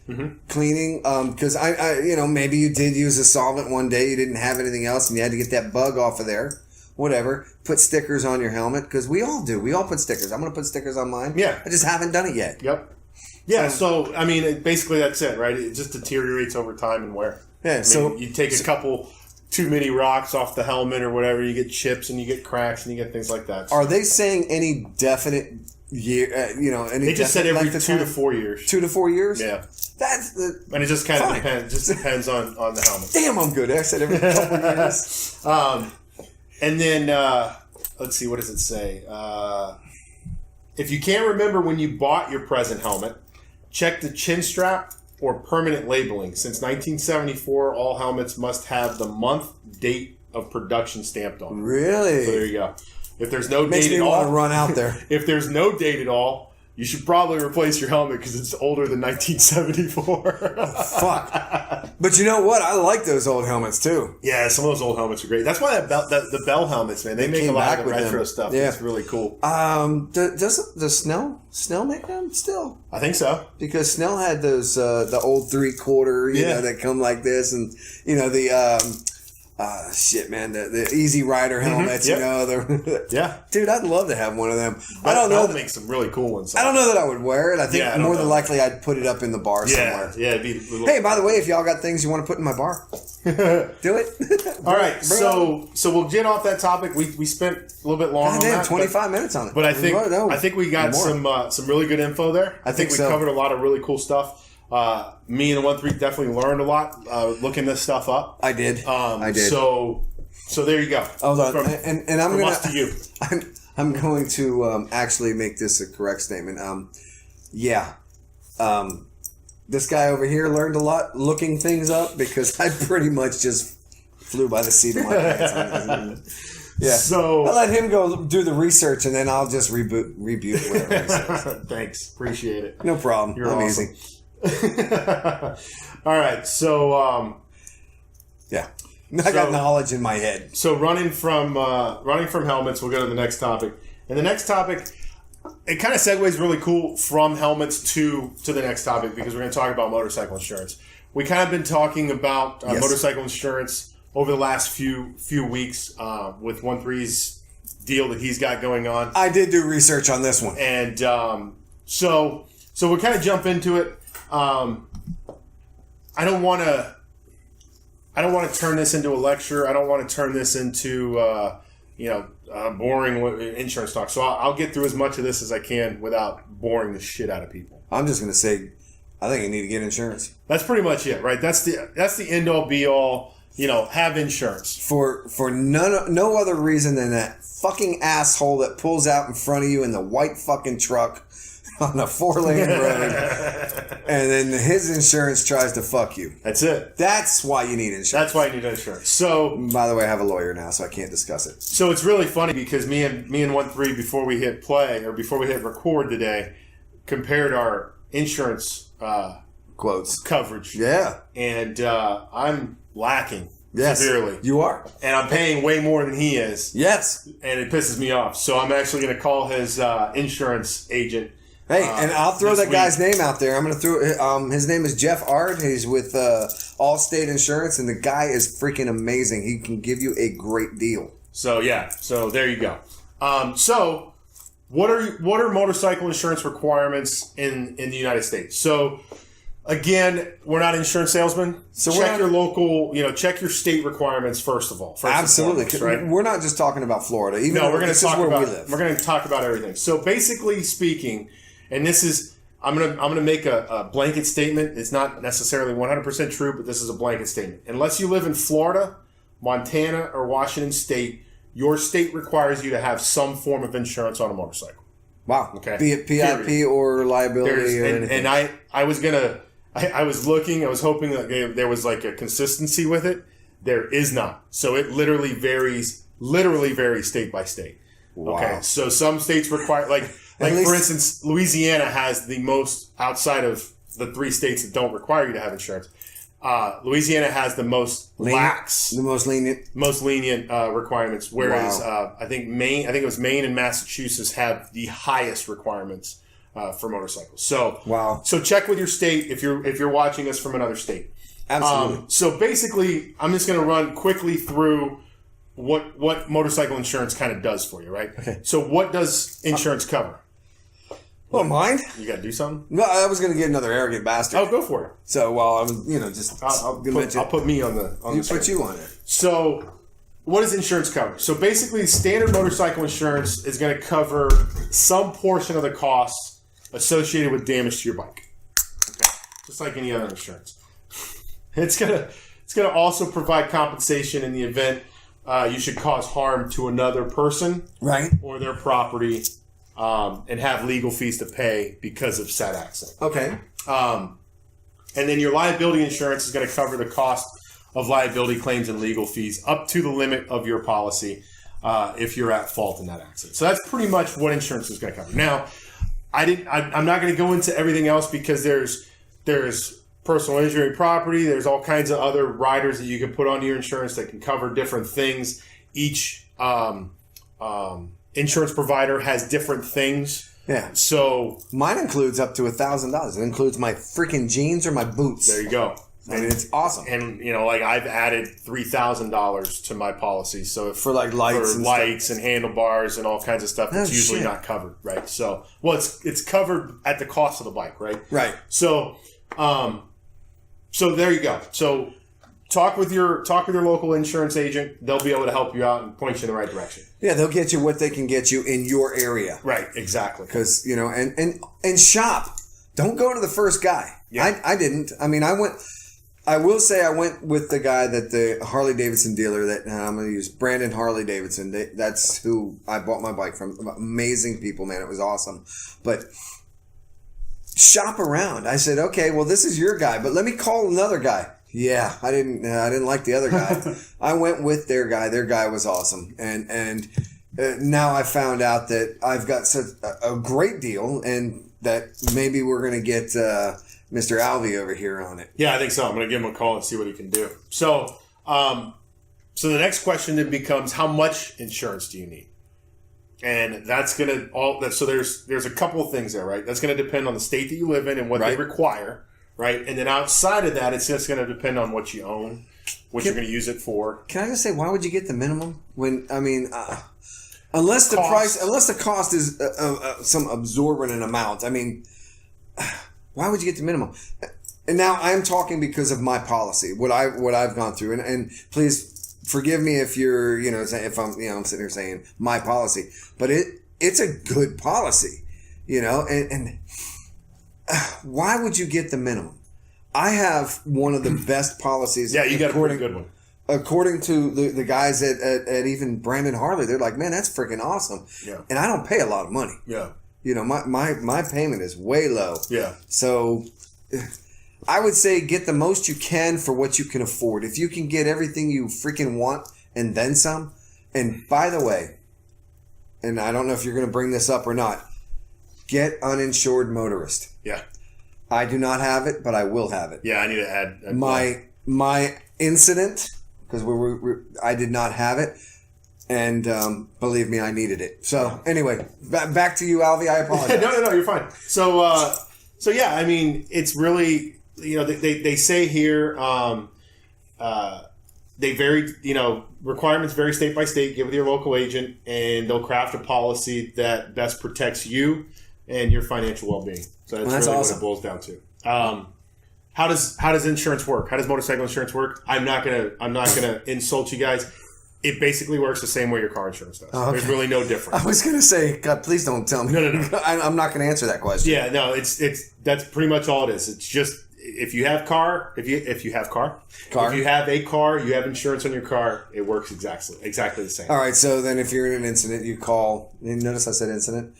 cleaning. Because I maybe you did use a solvent one day, you didn't have anything else, and you had to get that bug off of there. Whatever. Put stickers on your helmet because we all do. We all put stickers. I'm going to put stickers on mine. Yeah. I just haven't done it yet. Yep. Yeah, so, I mean, basically that's it, right? It just deteriorates over time and wear. Yeah, so you take a couple too many rocks off the helmet or whatever, you get chips and you get cracks and you get things like that. So, are they saying any definite year, any they just said every 2 to 4 years. 2 to 4 years? Yeah. That's and it just kind of depends. Just depends on the helmet. Damn, I'm good. I said every couple years. And then, let's see, what does it say? If you can't remember when you bought your present helmet, check the chin strap or permanent labeling. Since 1974, all helmets must have the month, date of production stamped on them. Really? So there you go. If there's no Makes date me at want all, to run out there. If there's no date at all, you should probably replace your helmet because it's older than 1974. Fuck. But you know what? I like those old helmets too. Yeah, some of those old helmets are great. That's why the Bell helmets, man, they make a lot of the retro stuff. Yeah. It's really cool. Does Snell make them still? I think so. Because Snell had those the old 3/4, you know, that come like this, and the shit, man, the Easy Rider helmets, Yep. you know, Yeah. dude, I'd love to have one of them. I don't know. Bell makes some really cool ones. I don't know that I would wear it. I think Yeah, I don't more than know. likely I'd put it up in the bar somewhere. Yeah, it'd be a little... Hey, by the way, if y'all got things you want to put in my bar, do it. All right, so we'll get off that topic. We spent a little bit long on Goddamn, that. 25 minutes on it. But I think we got some really good info there. I think we so. covered a lot of really cool stuff. Me and the 1-3 definitely learned a lot looking this stuff up. I did. I did. So there you go. Hold on, and I'm from gonna. us to you. I'm going to actually make this a correct statement. This guy over here learned a lot looking things up because I pretty much just flew by the seat of my pants. Yeah. So I'll let him go do the research, and then I'll just rebuke whatever he says. Thanks, appreciate it. No problem. You're I'm awesome. easy. All right, so yeah, I got knowledge in my head. So running from helmets, we'll go to the next topic, and the next topic, it kind of segues really cool from helmets to the next topic because we're going to talk about motorcycle insurance. We kind of been talking about motorcycle insurance over the last few weeks with 1-3's deal that he's got going on. I did do research on this one, and so we'll kind of jump into it. I don't want to turn this into a lecture. I don't want to turn this into boring insurance talk. So I'll get through as much of this as I can without boring the shit out of people. I'm just going to say, I think you need to get insurance. That's pretty much it, right? That's the end all be all. Have insurance for no other reason than that fucking asshole that pulls out in front of you in the white fucking truck on a 4-lane road, and then his insurance tries to fuck you. That's it. That's why you need insurance. That's why you need insurance. So, by the way, I have a lawyer now, so I can't discuss it. So it's really funny because me and 1-3 before we hit play or before we hit record today, compared our insurance quotes coverage. Yeah, and I'm lacking severely. You are, and I'm paying way more than he is. Yes, and it pisses me off. So I'm actually going to call his insurance agent. Hey, and I'll throw that guy's name out there. I'm going to throw his name is Jeff Ard. He's with Allstate Insurance, and the guy is freaking amazing. He can give you a great deal. So there you go. So what are motorcycle insurance requirements in the United States? So again, we're not insurance salesmen. So check your local, check your state requirements first of all. Absolutely, right? We're not just talking about Florida. Even no, we're going to talk where about we live. We're going to talk about everything. So basically speaking. And this is, I'm gonna make a blanket statement. It's not necessarily 100% true, but this is a blanket statement. Unless you live in Florida, Montana, or Washington State, your state requires you to have some form of insurance on a motorcycle. Wow. Okay. Be it PIP or liability or anything. And I was looking, I was hoping that there was like a consistency with it. There is not. So it literally varies state by state. Wow. Okay. So some states require for instance, Louisiana has the most, outside of the 3 states that don't require you to have insurance, Louisiana has the most most lenient requirements, whereas I think it was Maine and Massachusetts have the highest requirements for motorcycles. So So check with your state if you're watching us from another state. Absolutely. So basically, I'm just going to run quickly through what motorcycle insurance kind of does for you, right? Okay. So what does insurance cover? Well, mine? You got to do something? No, I was going to get another arrogant bastard. Oh, go for it. So while I was, I'll put me on the you put you on it. So what does insurance cover? So basically, standard motorcycle insurance is going to cover some portion of the costs associated with damage to your bike. Okay, just like any other insurance. It's gonna also provide compensation in the event you should cause harm to another person, right, or their property. And have legal fees to pay because of said accident. Okay. And then your liability insurance is going to cover the cost of liability claims and legal fees up to the limit of your policy if you're at fault in that accident. So that's pretty much what insurance is going to cover. Now, I'm not going to go into everything else because there's personal injury and property. There's all kinds of other riders that you can put onto your insurance that can cover different things. Each insurance provider has different things. Yeah. So mine includes up to $1,000. It includes my freaking jeans or my boots. There you go. I mean, it's awesome. And I've added $3,000 to my policy. So for lights and handlebars and all kinds of stuff that's usually not covered, right? So it's covered at the cost of the bike, right? Right. So there you go. So talk with your local insurance agent. They'll be able to help you out and point you in the right direction. Yeah, they'll get you what they can get you in your area. Right, exactly. Because, and shop. Don't go to the first guy. Yeah. I didn't. I mean, I will say I went with the guy that the Harley Davidson dealer that I'm going to use, Brandon Harley Davidson. That's who I bought my bike from. Amazing people, man. It was awesome. But shop around. I said, okay, well, this is your guy, but let me call another guy. Yeah, I didn't like the other guy. I went with their guy. Their guy was awesome, and now I found out that I've got such a great deal, and that maybe we're gonna get Mr. Alvie over here on it. Yeah, I think so. I'm going to give him a call and see what he can do. So, so the next question then becomes, how much insurance do you need? And that's going to so there's a couple of things there, right? That's going to depend on the state that you live in and what they require, right? And then outside of that, it's just going to depend on what you own, what you're going to use it for. Can I just say, why would you get the minimum when unless the cost is some absorbent amount? I mean, why would you get the minimum? And now I'm talking because of my policy, what I've gone through, and please forgive me if you're, if I'm sitting here saying my policy, but it's a good policy, and why would you get the minimum? I have one of the best policies. Yeah, you got a pretty good one. According to the guys at even Brandon Harley, they're like, man, that's freaking awesome. Yeah. And I don't pay a lot of money. Yeah. My payment is way low. Yeah. So I would say get the most you can for what you can afford. If you can get everything you freaking want and then some. And by the way, and I don't know if you're going to bring this up or not, get uninsured motorist. Yeah. I do not have it, but I will have it. Yeah, I need to add my incident, because I did not have it, and believe me, I needed it. So anyway, back to you, Alvie. I apologize. No, you're fine. So yeah, I mean, it's really, they say here, they vary, requirements vary state by state. Get with your local agent, and they'll craft a policy that best protects you and your financial well-being. So that's really awesome. What it boils down to. How does insurance work? How does motorcycle insurance work? I'm not gonna insult you guys. It basically works the same way your car insurance does. Okay. There's really no difference. I was gonna say, God, please don't tell me. No. I'm not gonna answer that question. Yeah, no. That's pretty much all it is. It's just if you have a car, you have insurance on your car. It works exactly the same. All right. So then, if you're in an incident, you call. You notice I said incident.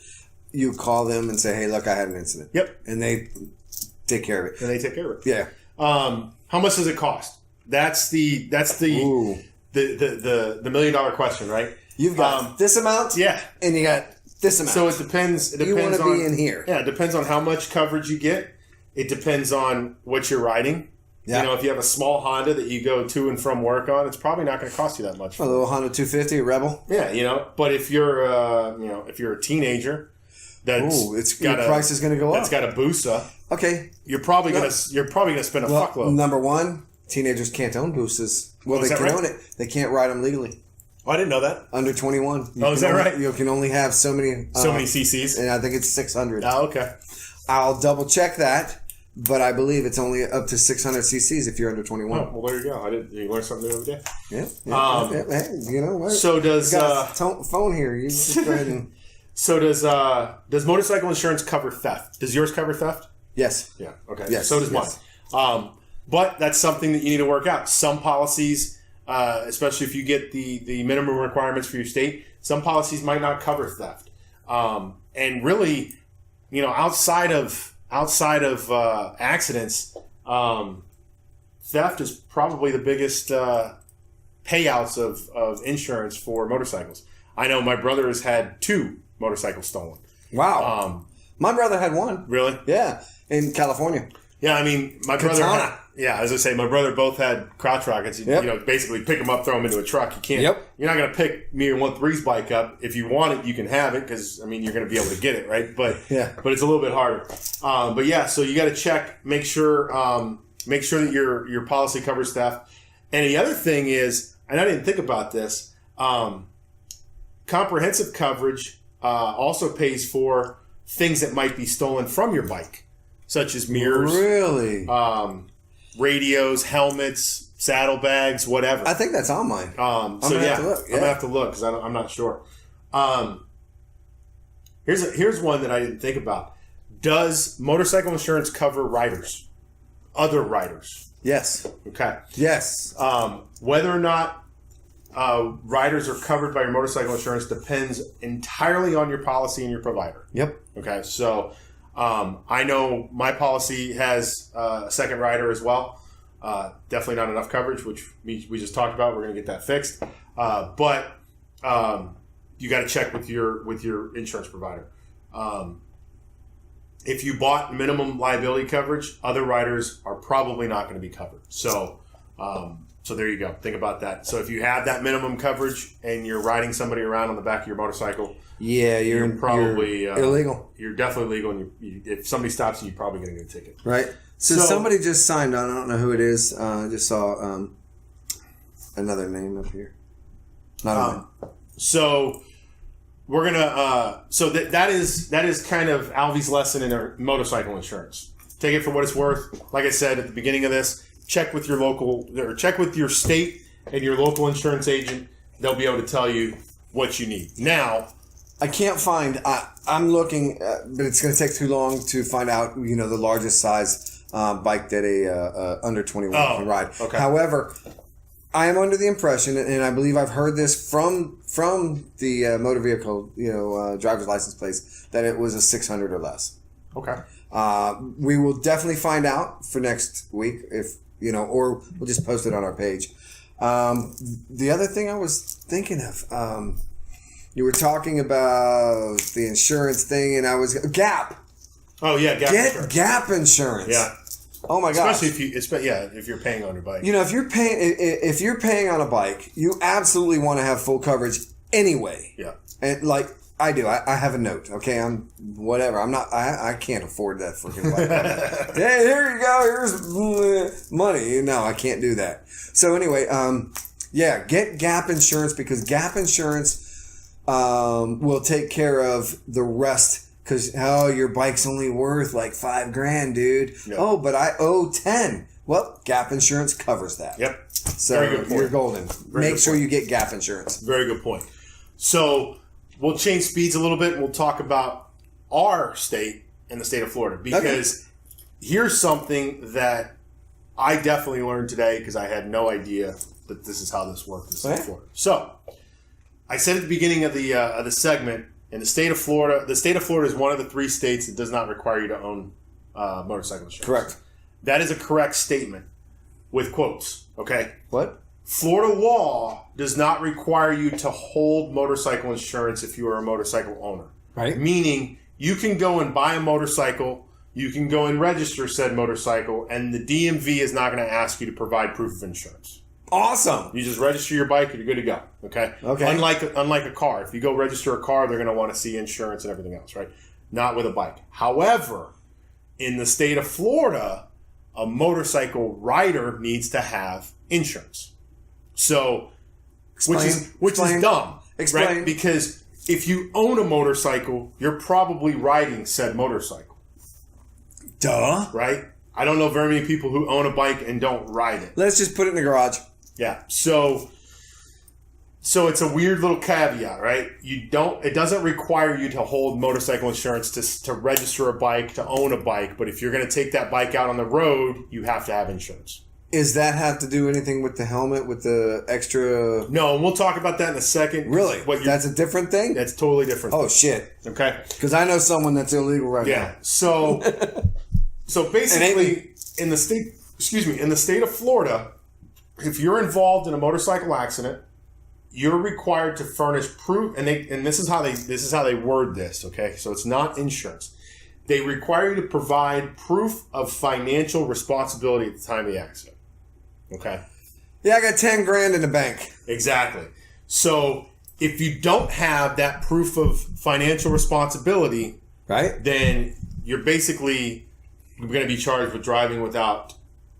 You call them and say, "Hey, look, I had an incident." Yep. And they take care of it. Yeah. How much does it cost? That's the $1 million question, right? You've got this amount, yeah, and you got this amount. So it depends. You want to be in here. Yeah, it depends on how much coverage you get. It depends on what you're riding. Yeah. If you have a small Honda that you go to and from work on, it's probably not going to cost you that much. A little Honda 250, a Rebel. Yeah, but if you're a teenager, your price is going to go up. That's got a Busa. Okay, you're probably gonna spend a fuckload. Number one, teenagers can't own Busas. Well, they can own it. They can't ride them legally. Oh, I didn't know that. Under 21. Is that right? You can only have so many cc's, and I think it's 600. Oh, okay. I'll double check that, but I believe it's only up to 600 cc's if you're under 21. Oh, well, there you go. You learned something the other day. Yeah. Hey, you know what? So does phone here? You just go ahead and. So does motorcycle insurance cover theft? Does yours cover theft? Yes. Yeah. Okay. Yes. So does mine. But that's something that you need to work out. Some policies, especially if you get the minimum requirements for your state, some policies might not cover theft. And really, outside of accidents, theft is probably the biggest payouts of insurance for motorcycles. I know my brother has had 2 motorcycles stolen. Wow. My brother had one. Really? Yeah. In California. Yeah, I mean, my brother. As I say, my brother both had crotch rockets. Basically pick them up, throw them into a truck. You can't. Yep. You're not going to pick me and 1.3's bike up. If you want it, you can have it because you're going to be able to get it, right? But it's a little bit harder. So you got to check, make sure that your policy covers theft. And the other thing is, and I didn't think about this, comprehensive coverage also pays for things that might be stolen from your bike, such as mirrors, really, radios, helmets, saddlebags, whatever. I think that's on mine. I'm gonna have to look because I'm not sure. Here's one that I didn't think about. Does motorcycle insurance cover riders, other riders? Yes. Okay. Yes. Whether or not riders are covered by your motorcycle insurance depends entirely on your policy and your provider. Yep. Okay, so I know my policy has a second rider as well. Definitely not enough coverage, which we just talked about. We're going to get that fixed. But you got to check with your insurance provider. if you bought minimum liability coverage, other riders are probably not going to be covered. So, so there you go. Think about that. So if you have that minimum coverage and you're riding somebody around on the back of your motorcycle, you're probably illegal. You're definitely legal, and if somebody stops you, you're probably going to get a ticket. Right. So somebody just signed on. I don't know who it is. I just saw another name up here. Not mine. So we're gonna. So that is kind of Alvie's lesson in our motorcycle insurance. Take it for what it's worth. Like I said at the beginning of this, check with your local or check with your state and your local insurance agent. They'll be able to tell you what you need. Now, I can't find. I'm looking, but it's going to take too long to find out. The largest size bike that a under 21 can ride. Okay. However, I am under the impression, and I believe I've heard this from the motor vehicle, driver's license plates, that it was a 600 or less. Okay. We will definitely find out for next week or we'll just post it on our page. The other thing I was thinking of, you were talking about the insurance thing, and I was Gap. Oh yeah, Gap. Get Gap insurance. Yeah. Oh my gosh. Especially if you're paying on your bike. If you're paying on a bike, you absolutely want to have full coverage anyway. Yeah. And like I do, I have a note. Okay, I'm whatever. I'm not. I can't afford that freaking bike. Hey, here you go. Here's money. No, I can't do that. So anyway, get Gap insurance, because Gap insurance will take care of the rest. Because your bike's only worth like $5,000, dude. Yep. Oh, but I owe 10. Well, Gap insurance covers that. Yep. So you're golden. Make sure you get Gap insurance. Very good point. So we'll change speeds a little bit, and we'll talk about our state and the state of Florida, because here's something that I definitely learned today, because I had no idea that this is how this worked in the state of Florida. So I said at the beginning of the segment, in the state of Florida is one of the 3 states that does not require you to own motorcycle insurance. Correct. That is a correct statement with quotes. Okay. What? Florida law does not require you to hold motorcycle insurance if you are a motorcycle owner. Right. Meaning you can go and buy a motorcycle, you can go and register said motorcycle, and the DMV is not going to ask you to provide proof of insurance. Awesome. You just register your bike and you're good to go. Okay. Unlike a car. If you go register a car, they're going to want to see insurance and everything else, right? Not with a bike. However, in the state of Florida, a motorcycle rider needs to have insurance. So, which is dumb. Explain. Right? Because if you own a motorcycle, you're probably riding said motorcycle. Duh. Right? I don't know very many people who own a bike and don't ride it. Let's just put it in the garage. Yeah. So it's a weird little caveat, right? It doesn't require you to hold motorcycle insurance to register a bike, to own a bike, but if you're going to take that bike out on the road, you have to have insurance. Does that have to do anything with the helmet, with the extra? No, and we'll talk about that in a second. Really? That's a different thing? That's totally different. Oh, shit. Okay. Because I know someone that's illegal right now. Yeah. So basically, in the state of Florida, if you're involved in a motorcycle accident, you're required to furnish proof, and this is how they word this. Okay, so it's not insurance. They require you to provide proof of financial responsibility at the time of the accident. Okay. Yeah, I got $10,000 in the bank. Exactly. So if you don't have that proof of financial responsibility, right, then you're basically going to be charged with driving without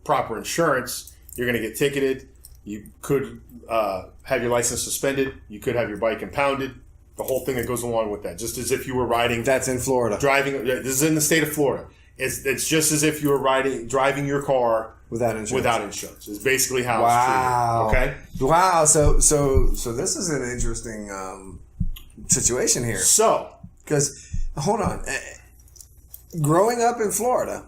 proper insurance. You're going to get ticketed. You could have your license suspended. You could have your bike impounded. The whole thing that goes along with that, just as if you were riding. That's in Florida. Driving. This is in the state of Florida. It's just as if you were driving your car without insurance. It's basically how it's treated. Okay. Wow. So this is an interesting situation here. So, because hold on, growing up in Florida,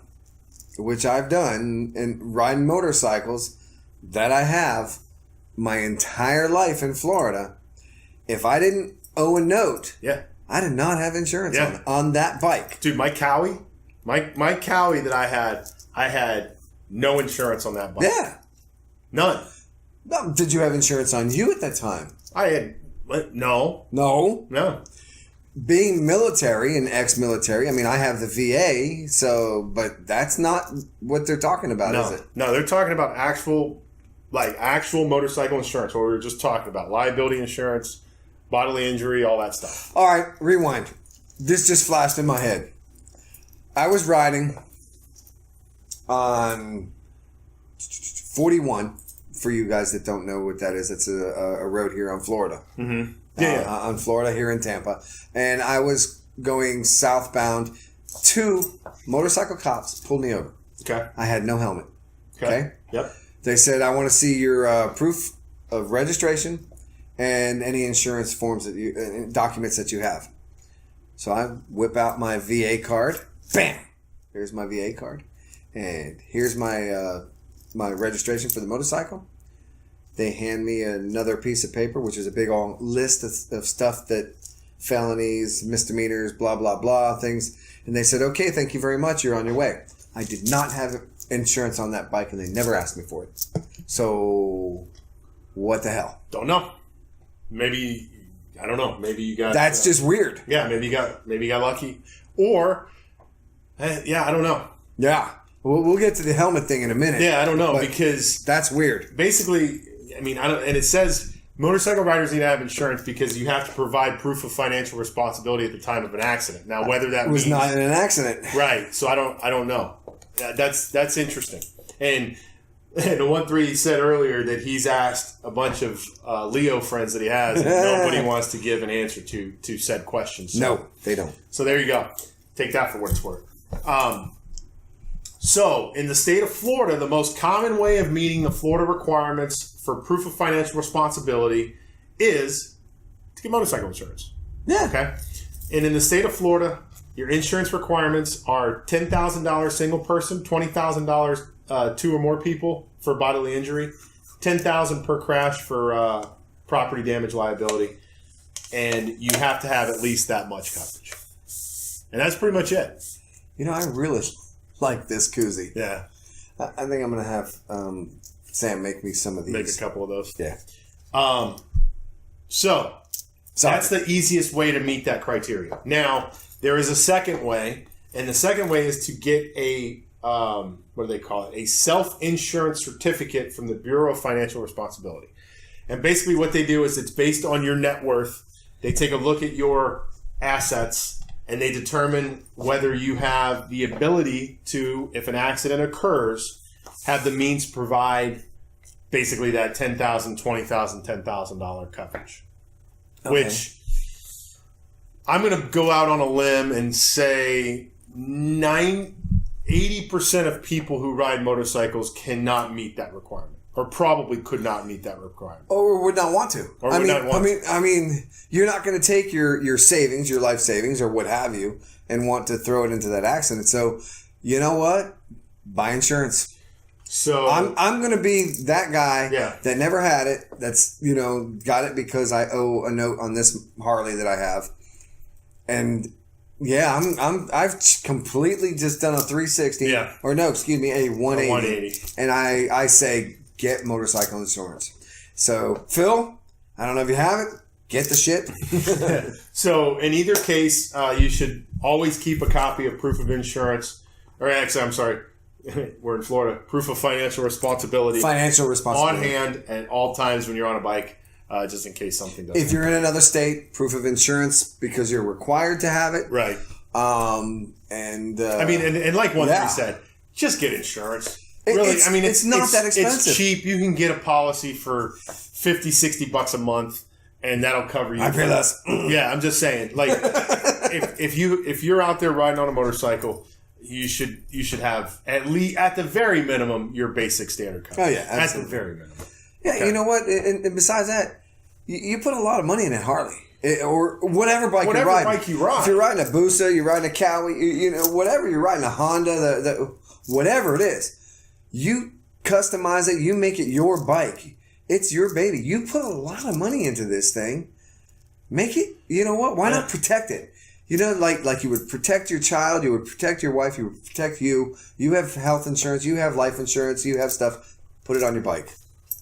which I've done, and riding motorcycles that I have my entire life in Florida, if I didn't owe a note, I did not have insurance on that bike. Dude, my Cowie that I had no insurance on that bike. Yeah. None. No, did you have insurance on you at that time? I had no. No. being military and ex-military, I mean, I have the VA, but that's not what they're talking about, is it? No, they're talking about actual motorcycle insurance, what we were just talking about. Liability insurance, bodily injury, all that stuff. All right, rewind. This just flashed in my head. I was riding on 41, for you guys that don't know what that is. It's a road here on Florida. Mm-hmm. On Florida here in Tampa. And I was going southbound. 2 motorcycle cops pulled me over. Okay. I had no helmet. Okay? Yep. They said, I want to see your proof of registration and any insurance forms documents that you have. So I whip out my VA card. Bam! Here's my VA card. And here's my my registration for the motorcycle. They hand me another piece of paper, which is a big long list of stuff that felonies, misdemeanors, blah, blah, blah, things. And they said, okay, thank you very much. You're on your way. I did not have insurance on that bike, and they never asked me for it. So what the hell? Don't know. Maybe, I don't know. Maybe you got... That's just weird. Yeah, maybe you got lucky. Or, yeah, I don't know. Yeah. We'll get to the helmet thing in a minute. Yeah, I don't know, because... That's weird. Basically... I mean, and it says motorcycle riders need to have insurance because you have to provide proof of financial responsibility at the time of an accident. Now, whether that was not in an accident, right? So I don't know. That's interesting. And the 1-3 said earlier that he's asked a bunch of Leo friends that he has, and nobody wants to give an answer to said questions. So, no, they don't. So there you go. Take that for what it's worth. So, in the state of Florida, the most common way of meeting the Florida requirements for proof of financial responsibility is to get motorcycle insurance. Yeah. Okay? And in the state of Florida, your insurance requirements are $10,000 single person, $20,000 two or more people for bodily injury, $10,000 per crash for property damage liability, and you have to have at least that much coverage. And that's pretty much it. You know, I really like this koozie. Yeah. I think I'm going to have Sam make me some of these. Make a couple of those. Yeah. So that's the easiest way to meet that criteria. Now, there is a second way, and the second way is to get a, what do they call it? A self-insurance certificate from the Bureau of Financial Responsibility. And basically what they do is it's based on your net worth. They take a look at your assets, and they determine whether you have the ability to, if an accident occurs, have the means to provide basically that $10,000, $20,000, $10,000 coverage. Okay. Which I'm going to go out on a limb and say 80% of people who ride motorcycles cannot meet that requirement. Or probably could not meet that requirement. Or would not want to. I mean, you're not going to take your savings, your life savings, or what have you, and want to throw it into that accident. So, you know what? Buy insurance. So I'm going to be that guy that never had it. That's got it because I owe a note on this Harley that I have, and yeah, I've completely just done a 360. Yeah. Or no, excuse me, a 180. A 180. And I say, get motorcycle insurance. So, Phil, I don't know if you have it. Get the shit. So, in either case, you should always keep a copy of proof of insurance. Or actually, I'm sorry. We're in Florida. Proof of financial responsibility. Financial responsibility. On hand at all times when you're on a bike, just in case something does. If you're in another state, proof of insurance because you're required to have it. Right. I mean, and like 1-3 said, just get insurance. Really, it's not that expensive. It's cheap. You can get a policy for $50-$60 a month, and that'll cover you. I pay less. Yeah, I'm just saying. Like, if you're out there riding on a motorcycle, you should have at the very minimum your basic standard coverage. Oh yeah, absolutely. At the very minimum. Yeah, okay. You know what? And besides that, you put a lot of money in a Harley. Or whatever bike you're riding. Bike you ride. If you're riding a Busa, you're riding a Cowie, whatever you're riding, a Honda, whatever it is. You customize it. You make it your bike. It's your baby. You put a lot of money into this thing. Make it, you know what? Why not protect it? Like you would protect your child. You would protect your wife. You would protect you. You have health insurance. You have life insurance. You have stuff. Put it on your bike.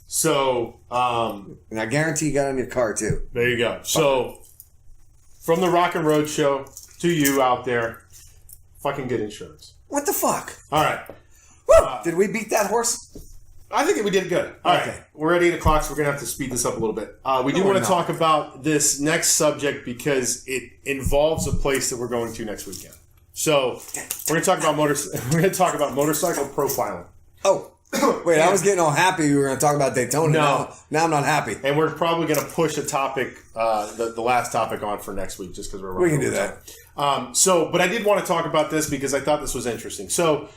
So, and I guarantee you got it on your car too. There you go. So, from the Rocking RoadShow to you out there, fucking get insurance. What the fuck? All right. Woo! Did we beat that horse? I think we did good. All right. We're at 8 o'clock, so we're going to have to speed this up a little bit. We do want to talk about this next subject because it involves a place that we're going to next weekend. So we're going to talk about motorcycle profiling. Oh, wait! I was getting all happy we were going to talk about Daytona. No. Now I'm not happy. And we're probably going to push a topic, the last topic, on for next week, just because we're running. We can do that. But I did want to talk about this because I thought this was interesting. So,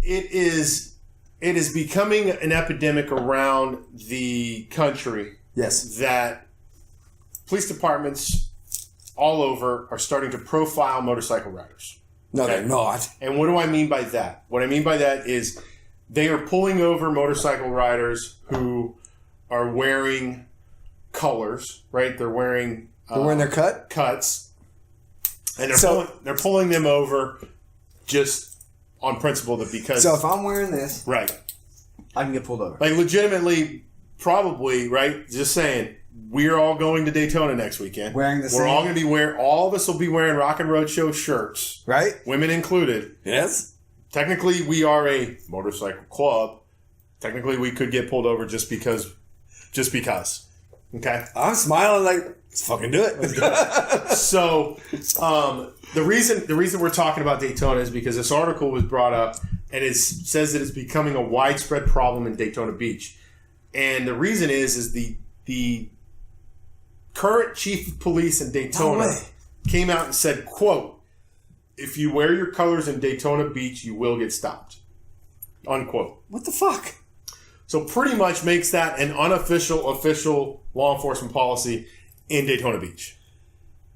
it is becoming an epidemic around the country. Yes. That police departments all over are starting to profile motorcycle riders. No, they're not. And what do I mean by that? What I mean by that is they are pulling over motorcycle riders who are wearing colors, right? They're wearing their cuts, and they're pulling them over just on principle that because. So if I'm wearing this, right, I can get pulled over. Like legitimately, probably, right? Just saying. We're all going to Daytona next weekend. Wearing the same. We're all going to be wearing. All of us will be wearing Rocking RoadShow shirts, right? Women included. Yes. Technically, we are a motorcycle club. Technically, we could get pulled over just because. Okay. I'm smiling like let's fucking do it. So, the reason we're talking about Daytona is because this article was brought up and it says that it's becoming a widespread problem in Daytona Beach, and the reason is the current chief of police in Daytona came out and said, quote, "If you wear your colors in Daytona Beach, you will get stopped." Unquote. What the fuck? So pretty much makes that an unofficial, official law enforcement policy in Daytona Beach.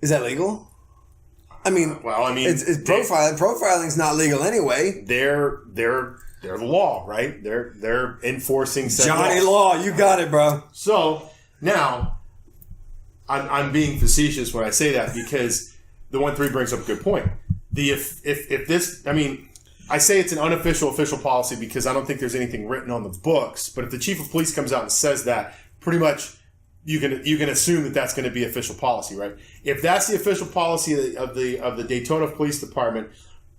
Is that legal? I mean, it's profiling. Profiling's not legal anyway. They're the law, right? They're enforcing said Johnny Law. You got it, bro. So now, I'm being facetious when I say that because the 1-3 brings up a good point. If this, I mean, I say it's an unofficial official policy because I don't think there's anything written on the books. But if the chief of police comes out and says that, pretty much you can assume that that's going to be official policy, right? If that's the official policy of the Daytona Police Department,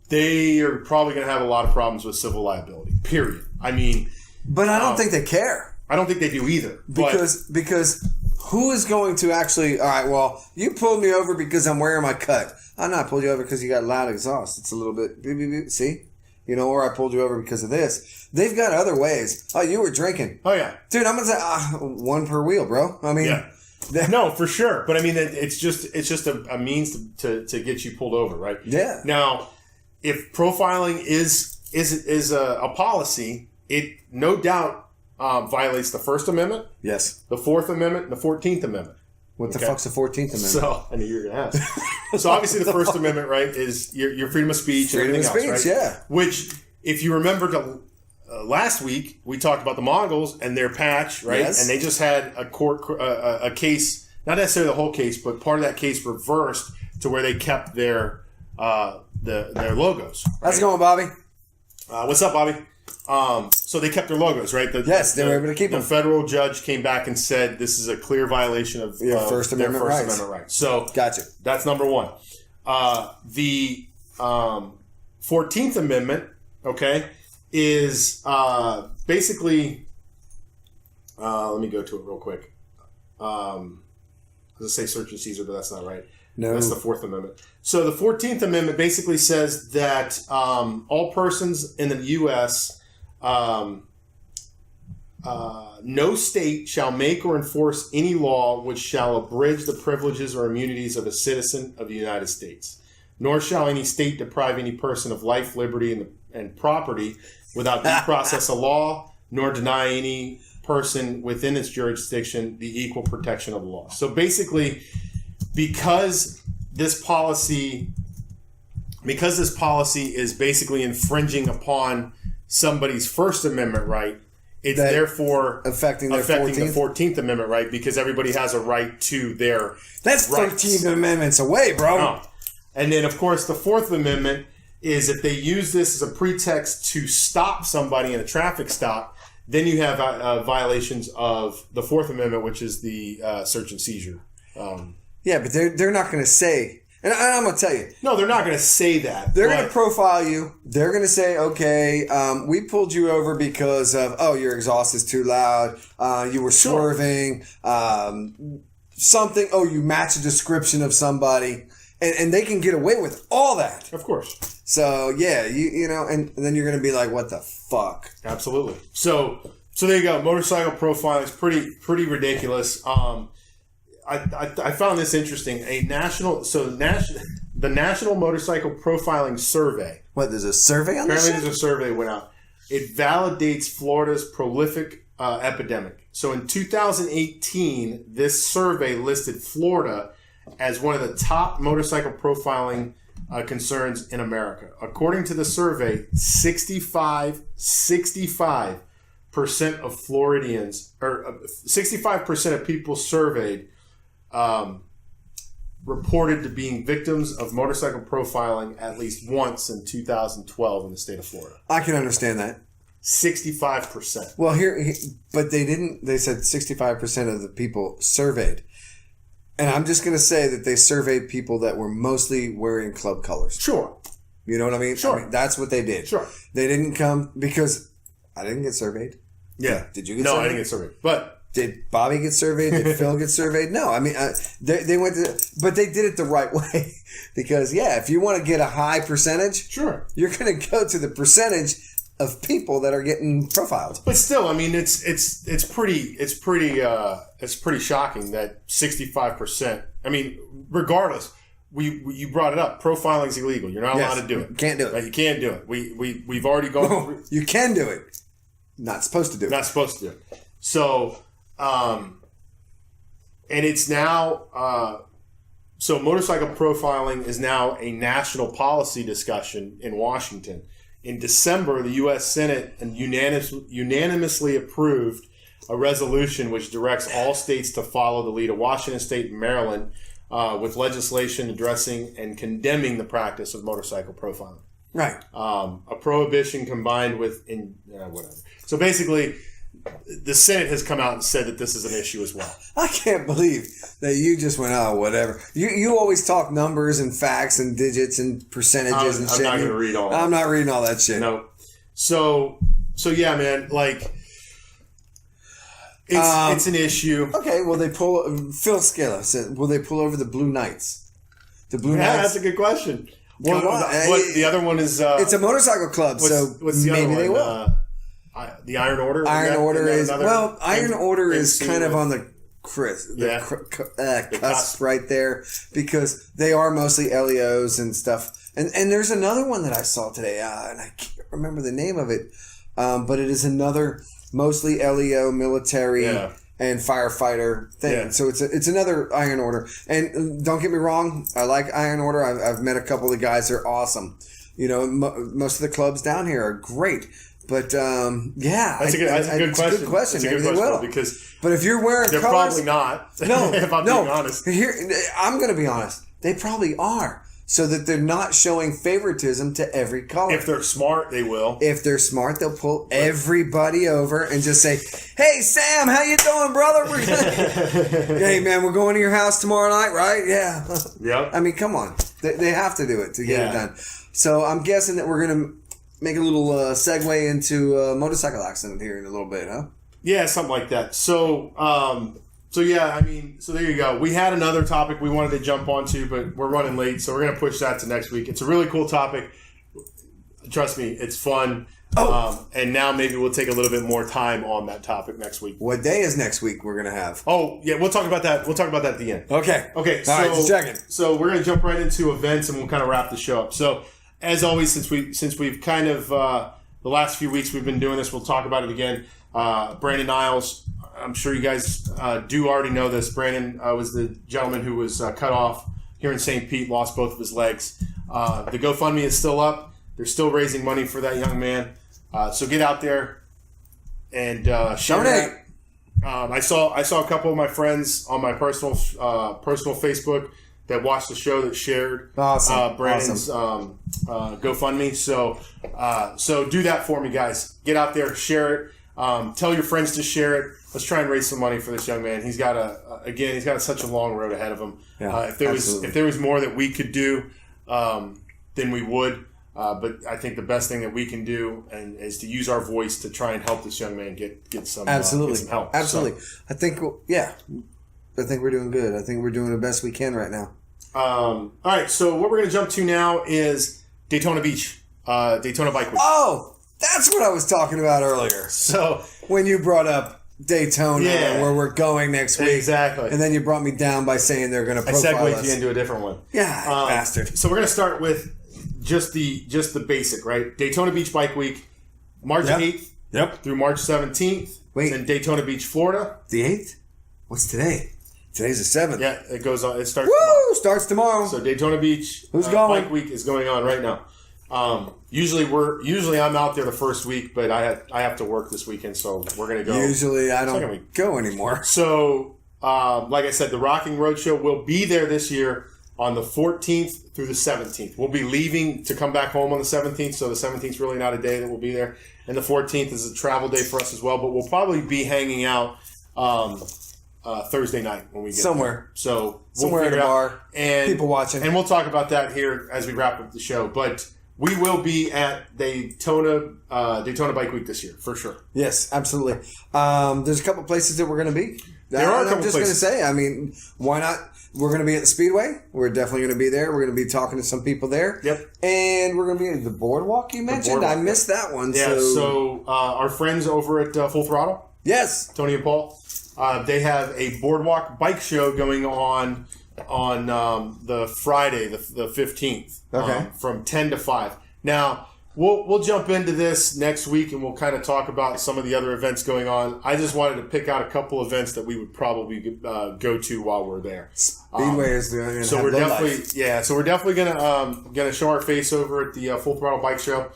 they are probably going to have a lot of problems with civil liability. Period. I mean, but I don't think they care. I don't think they do either. Because who is going to actually? All right, well, you pulled me over because I'm wearing my cut. I'm not pulled you over because you got loud exhaust. It's a little bit beep, beep, beep. See, or I pulled you over because of this. They've got other ways. Oh, you were drinking. Oh yeah, dude. I'm gonna say one per wheel, bro. I mean, yeah. No, for sure. But I mean, it's just a means to get you pulled over, right? Yeah. Now, if profiling is a policy, it no doubt violates the First Amendment, yes, the Fourth Amendment, and the 14th Amendment. What the fuck's the 14th Amendment? So I knew you were going to ask. So obviously the First Amendment, right, is your freedom of speech and everything else, right? Yeah. Which, if you remember last week, we talked about the Mongols and their patch, right? Yes. And they just had a court a case, not necessarily the whole case, but part of that case reversed to where they kept their their logos. Right? How's it going, Bobby? What's up, Bobby? So they kept their logos, right? Yes, they were able to keep them. The federal judge came back and said this is a clear violation of their First Amendment rights. So gotcha. That's number one. The 14th Amendment, okay, is basically. Let me go to it real quick. I was going to say search and seizure, but that's not right. No. That's the Fourth Amendment. So the 14th Amendment basically says that all persons in the U.S., no state shall make or enforce any law which shall abridge the privileges or immunities of a citizen of the United States, nor shall any state deprive any person of life, liberty, and property without due process of law, nor deny any person within its jurisdiction the equal protection of the law. So basically, because this policy is basically infringing upon somebody's First Amendment right, it's therefore affecting the 14th Amendment right, because everybody has a right to their That's rights. 13 amendments away, bro. Oh. And then, of course, the Fourth Amendment is if they use this as a pretext to stop somebody in a traffic stop, then you have violations of the Fourth Amendment, which is the search and seizure. Yeah, but they're not going to say, and I'm going to tell you. No, they're not going to say that. They're going to profile you. They're going to say, okay, we pulled you over because of, your exhaust is too loud. You were swerving. Something. Oh, you match a description of somebody. And they can get away with all that. Of course. So, yeah, you know, and then you're going to be like, what the fuck? Absolutely. So there you go. Motorcycle profiling is pretty ridiculous. I found this interesting. The National Motorcycle Profiling Survey. What, there's a survey on this? Apparently there's a survey that went out. It validates Florida's prolific epidemic. So in 2018, this survey listed Florida as one of the top motorcycle profiling concerns in America. According to the survey, 65% of Floridians, or 65% of people surveyed, reported to being victims of motorcycle profiling at least once in 2012 in the state of Florida. I can understand that. 65%. Well, but they didn't. They said 65% of the people surveyed. And I'm just going to say that they surveyed people that were mostly wearing club colors. Sure. You know what I mean? Sure. I mean, that's what they did. Sure. They didn't come because I didn't get surveyed. Yeah. Did you get surveyed? No, I didn't get surveyed. But did Bobby get surveyed? Did Phil get surveyed? No. I mean, they went to, but they did it the right way. Because, if you want to get a high percentage, sure, you're going to go to the percentage of people that are getting profiled. But still, I mean, it's pretty shocking that 65%. I mean, regardless, you brought it up. Profiling's illegal. You're not allowed to do it. Can't do it. Right? You can't do it. We've already gone through. You can do it. Not supposed to do it. Not supposed to do it. So, and it's now. So motorcycle profiling is now a national policy discussion in Washington. In December, the U.S. Senate unanimously approved a resolution which directs all states to follow the lead of Washington State and Maryland with legislation addressing and condemning the practice of motorcycle profiling. Right. A prohibition combined with whatever. So basically, the Senate has come out and said that this is an issue as well. I can't believe that you just went, whatever. You always talk numbers and facts and digits and percentages and shit. I'm not going to read all that. I'm not reading all that shit. No. So yeah, man, like, it's an issue. Okay, well, Phil Scala said, will they pull over the Blue Knights? The Blue Knights? Yeah, that's a good question. The other one is... it's a motorcycle club, so what's the maybe other they one? will. The Iron Order? Iron Order is kind of on the cusp right there, because they are mostly LEOs and stuff. And there's another one that I saw today, and I can't remember the name of it, but it is another mostly LEO military and firefighter thing. Yeah. So it's another Iron Order. And don't get me wrong, I like Iron Order. I've met a couple of guys. They're awesome. You know, most of the clubs down here are great. But that's a good question. Maybe they will. But if you're wearing they're colors, probably not. No, if I'm being honest. I'm going to be honest. They probably are, so that they're not showing favoritism to every color. If they're smart, they will. If they're smart, they'll pull everybody over and just say, "Hey, Sam, how you doing, brother? Hey, man, we're going to your house tomorrow night, right? Yeah." Yep. I mean, come on. They have to do it to get it done. So I'm guessing that we're going to make a little segue into a motorcycle accident here in a little bit, huh? Yeah, something like that. So yeah, I mean, so there you go. We had another topic we wanted to jump onto, but we're running late, so we're going to push that to next week. It's a really cool topic. Trust me, it's fun. And now maybe we'll take a little bit more time on that topic next week. What day is next week we're going to have? Oh, yeah, we'll talk about that. We'll talk about that at the end. Okay. All right, just checking. So we're going to jump right into events, and we'll kind of wrap the show up. So, as always, since we've kind of the last few weeks we've been doing this, we'll talk about it again. Brandon Niles, I'm sure you guys do already know this. Brandon was the gentleman who was cut off here in St. Pete, lost both of his legs. The GoFundMe is still up. They're still raising money for that young man. So get out there and share that. I saw a couple of my friends on my personal Facebook that watched the show that shared Brandon's GoFundMe. So do that for me, guys. Get out there, share it. Tell your friends to share it. Let's try and raise some money for this young man. He's got he's got such a long road ahead of him. Yeah, if there was more that we could do, then we would. But I think the best thing that we can do is to use our voice to try and help this young man get some absolutely get some help. Absolutely. So, I think we're doing good. I think we're doing the best we can right now. All right. So what we're going to jump to now is Daytona Beach, Daytona Bike Week. Oh, that's what I was talking about earlier. So when you brought up Daytona, where we're going next week, exactly, and then you brought me down by saying they're going to profile us. I segued you into a different one. Yeah, bastard. So we're going to start with just the basic, right? Daytona Beach Bike Week, March 8th through March 17th. Wait. In Daytona Beach, Florida. The 8th? What's today? Today's the 7th. Yeah, it goes on. It starts tomorrow. Starts tomorrow. So Daytona Beach Bike Week is going on right now. Usually I'm out there the first week, but I have to work this weekend, so we're going to go. Usually I don't go anymore. So, like I said, the Rocking RoadShow will be there this year on the 14th through the 17th. We'll be leaving to come back home on the 17th, so the 17th is really not a day that we'll be there. And the 14th is a travel day for us as well, but we'll probably be hanging out Thursday night when we get somewhere. There. So somewhere at a bar, and people watching. And we'll talk about that here as we wrap up the show. But we will be at Daytona Bike Week this year, for sure. Yes, absolutely. There's a couple places that we're going to be. There are a couple I'm just going to say, I mean, why not? We're going to be at the Speedway. We're definitely going to be there. We're going to be talking to some people there. Yep. And we're going to be at the Boardwalk you mentioned. I missed that one. Yeah, so our friends over at Full Throttle. Yes. Tony and Paul. They have a Boardwalk bike show going on the Friday, the 15th. Okay. From 10 to 5. Now, we'll jump into this next week and we'll kind of talk about some of the other events going on. I just wanted to pick out a couple events that we would probably go to while we're there. Speedway is doing so we're definitely gonna show our face over at the Full Throttle Bike Show.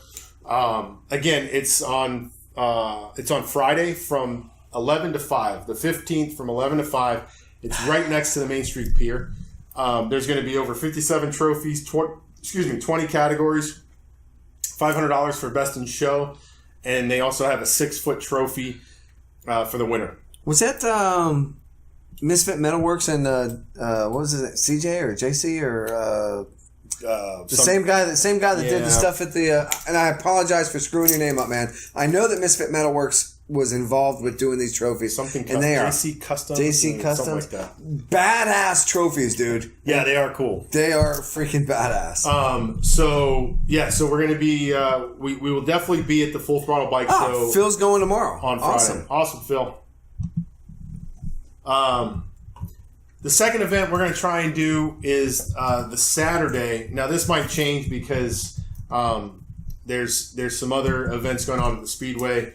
Again, it's on Friday from 11 to 5. The 15th from 11 to 5. It's right next to the Main Street Pier. There's going to be over 57 trophies, 20 categories, $500 for best in show, and they also have a 6-foot trophy for the winner. Was that Misfit Metalworks and what was it, CJ or JC or the same guy that did the stuff at the and I apologize for screwing your name up, man. I know that Misfit Metalworks was involved with doing these trophies. And they are JC Customs. Something like that. Badass trophies, dude. Yeah, they are cool. They are freaking badass. So we're gonna be we will definitely be at the Full Throttle Bike Show. Phil's going tomorrow on Friday. Awesome, Phil. The second event we're going to try and do is the Saturday. Now, this might change because there's some other events going on at the Speedway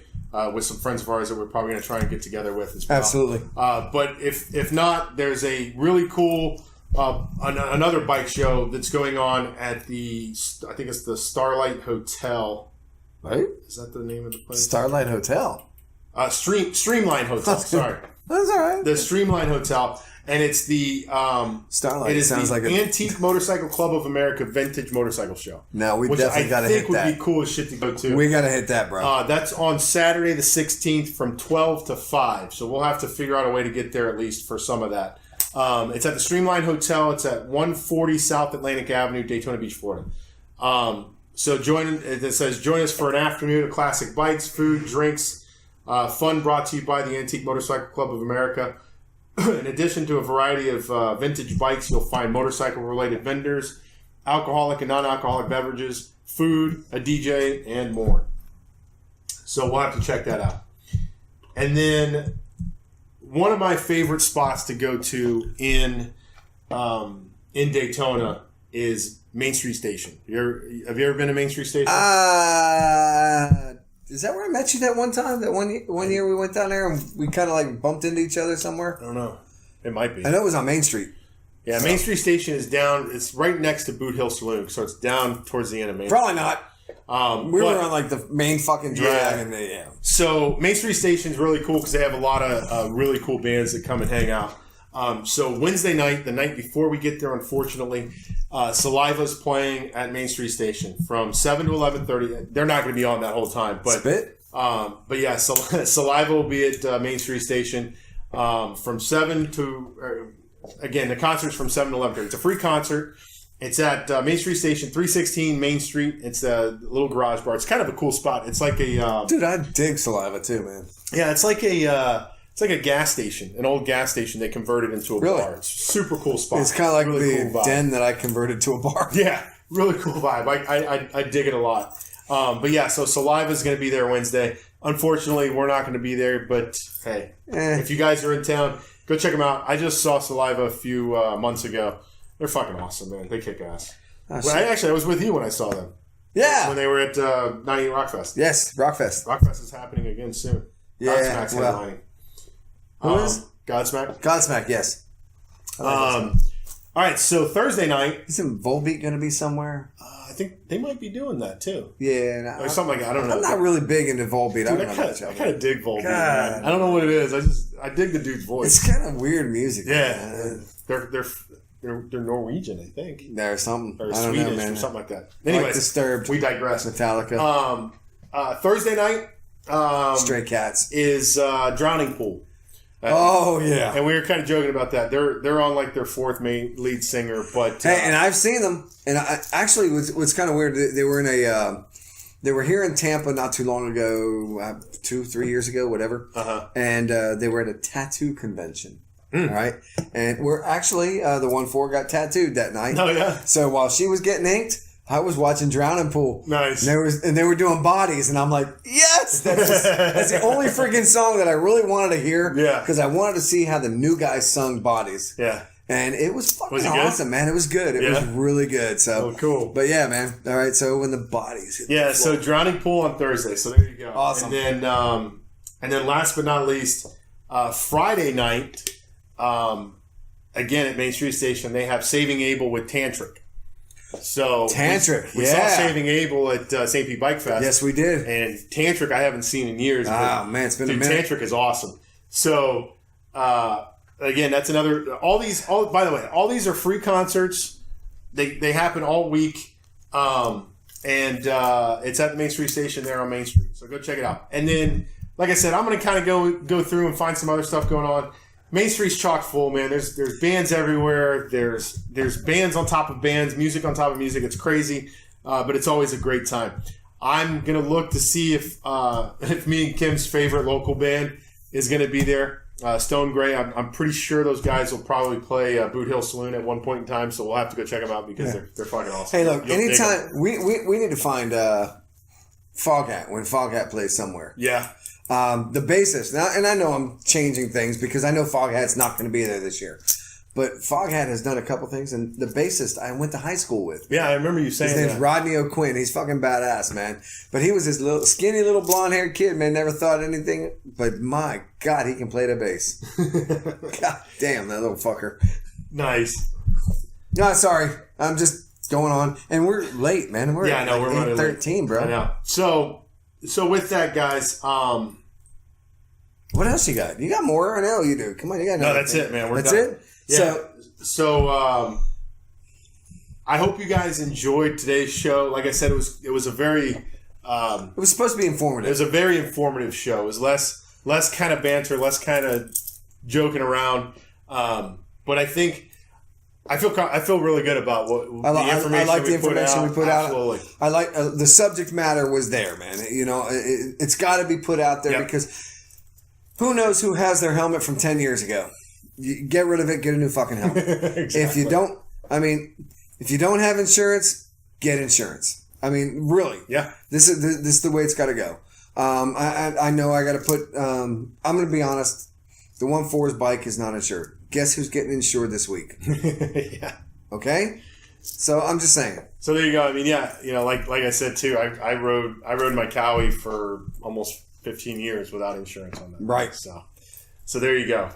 with some friends of ours that we're probably going to try and get together with as well. Absolutely. But if not, there's a really cool another bike show that's going on at I think it's the Starlight Hotel. Right? Is that the name of the place? Starlight Hotel. Streamline Hotel. Sorry. That's all right. The Streamline Hotel. And it's the Starlight. It is sounds the like Antique Motorcycle Club of America Vintage Motorcycle Show. No, we definitely got to hit that. Which I think would be cool as shit to go to. We got to hit that, bro. That's on Saturday the 16th from 12 to 5. So we'll have to figure out a way to get there at least for some of that. It's at the Streamline Hotel. It's at 140 South Atlantic Avenue, Daytona Beach, Florida. So it says join us for an afternoon of classic bikes, food, drinks, fun brought to you by the Antique Motorcycle Club of America. In addition to a variety of vintage bikes, you'll find motorcycle-related vendors, alcoholic and non-alcoholic beverages, food, a DJ, and more. So we'll have to check that out. And then one of my favorite spots to go to in Daytona is Main Street Station. Have you ever been to Main Street Station? Is that where I met you that one time? That one year we went down there and we kind of like bumped into each other somewhere? I don't know. It might be. I know it was on Main Street. Yeah, so. Main Street Station is down. It's right next to Boot Hill Saloon, so it's down towards the end of Main Street. Probably not. We were on like the main fucking drag. Yeah. So Main Street Station is really cool because they have a lot of really cool bands that come and hang out. So Wednesday night, the night before we get there, unfortunately, Saliva's playing at Main Street Station from 7 to 11:30. They're not going to be on that whole time. But Spit? But yeah, Saliva will be at Main Street Station from 7 to, again, the concert's from 7 to 11:30. It's a free concert. It's at Main Street Station, 316 Main Street. It's a little garage bar. It's kind of a cool spot. It's like a... Dude, I dig Saliva too, man. Yeah, it's like a gas station, an old gas station they converted into a bar. It's a super cool spot. It's kind of like really the den that I converted to a bar. Yeah, really cool vibe. I dig it a lot. But yeah, so Saliva is going to be there Wednesday. Unfortunately, we're not going to be there, but hey, if you guys are in town, go check them out. I just saw Saliva a few months ago. They're fucking awesome, man. They kick ass. I was with you when I saw them. Yeah. When they were at 98 Rockfest. Yes, Rockfest. Rockfest is happening again soon. Yeah. Godsmack's headlining. Who is? Godsmack? Godsmack, yes. All right, so Thursday night. Isn't Volbeat going to be somewhere? I think they might be doing that too. Yeah. Or something like that. I don't know. I'm not really big into Volbeat. Dude, I kind of dig Volbeat. Man. I don't know what it is. I dig the dude's voice. It's kind of weird music. Yeah. Man. They're Norwegian, I think. There's something. Or I don't Swedish know, man. or something like that. Anyways, like Disturbed. We digress. Metallica. Thursday night. Stray Cats. Is Drowning Pool. Oh yeah. And we were kind of joking about that. They're on like their fourth main lead singer, but hey, and I've seen them. And I actually what's kind of weird. They were in a. They were here in Tampa not too long ago, 2-3 years ago, whatever. And they were at a tattoo convention. All right, and we're actually the 1-4 got tattooed that night. Oh yeah. So while she was getting inked, I was watching Drowning Pool. Nice. And they were doing bodies, and I'm like, yes, that's the only freaking song that I really wanted to hear. Yeah. Because I wanted to see how the new guys sung bodies. Yeah. And it was fucking good? awesome, man. It was good. It was really good. So cool. But yeah, man. All right. So when the bodies hit the floor. So Drowning Pool on Thursday. So there you go. Awesome. And then last but not least, Friday night. Again at Main Street Station, they have Saving Abel with Tantric. So Tantric, we saw Saving Abel at St. Pete Bike Fest. Yes, we did. And Tantric I haven't seen in years. Oh man, it's been a minute. Tantric is awesome. So again, that's another. By the way, all these are free concerts. They happen all week, and it's at the Main Street Station there on Main Street. So go check it out. And then, like I said, I'm going to kind of go through and find some other stuff going on. Main Street's chock full, man. There's bands everywhere. There's bands on top of bands, music on top of music. It's crazy, but it's always a great time. I'm gonna look to see if me and Kim's favorite local band is gonna be there. Stone Gray. I'm pretty sure those guys will probably play Boot Hill Saloon at one point in time, so we'll have to go check them out because they're fucking awesome. Hey, look, anytime we need to find Foghat when Foghat plays somewhere. Yeah. The bassist now, and I know I'm changing things because I know Foghat's not going to be there this year, but Foghat has done a couple things, and the bassist I went to high school with. Yeah, I remember you saying his name's Rodney O'Quinn. He's fucking badass, man. But he was this little skinny little blonde haired kid, man. Never thought anything, but my God, he can play the bass. God damn, that little fucker. Nice. No, sorry, I'm just going on, and we're late, man. We're we're like 8:13, bro. I know. So with that, guys. What else you got? You got more? I know you do. Come on, you got. No, that's it, man. That's done. it. Yeah. So I hope you guys enjoyed today's show. Like I said, it was a very. It was supposed to be informative. It was a very informative show. It was less kind of banter, less kind of joking around. But I think I feel really good about the information I like the we information we put out. Absolutely. I like the subject matter was there, man. You know, it's got to be put out there because. Who knows who has their helmet from 10 years ago? You get rid of it, get a new fucking helmet. Exactly. If you don't have insurance, get insurance. I mean, really. Yeah. This is the way it's got to go. I know I got to put, I'm going to be honest, the 1-4's bike is not insured. Guess who's getting insured this week? Yeah. Okay? So I'm just saying. So there you go. I mean, yeah, you know, like I said too, I rode my Cowie for almost 15 years without insurance on that. Right. So there you go.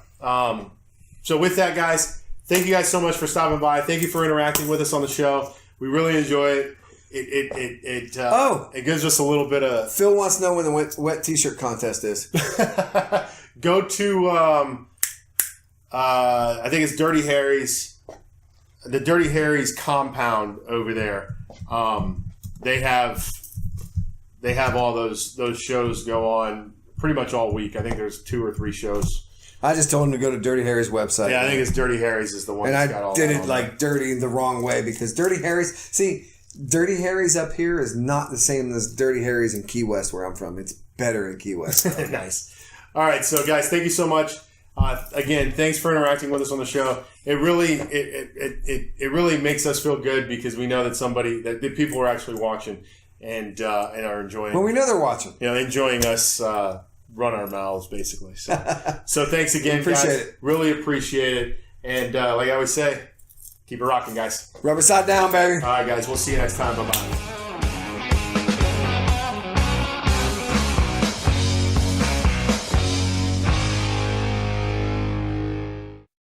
So with that, guys, thank you guys so much for stopping by. Thank you for interacting with us on the show. We really enjoy it. It gives us a little bit of... Phil wants to know when the wet t-shirt contest is. Go to, I think it's Dirty Harry's, the Dirty Harry's compound over there. They have they have all those shows go on pretty much all week. I think there's 2 or 3 shows. I just told him to go to Dirty Harry's website. Yeah, I think it's Dirty Harry's is the one. And that's got all I did that it on like dirty the wrong way because Dirty Harry's. See, Dirty Harry's up here is not the same as Dirty Harry's in Key West, where I'm from. It's better in Key West. Nice. All right, so guys, thank you so much. Again, thanks for interacting with us on the show. It really it really makes us feel good because we know that the people are actually watching and are enjoying. Well, we know they're watching. Enjoying us run our mouths basically. So thanks again, appreciate guys. it. Really appreciate it. And like I always say, keep it rocking, guys. Rubber side down, baby. All right, guys. We'll see you next time. Bye bye.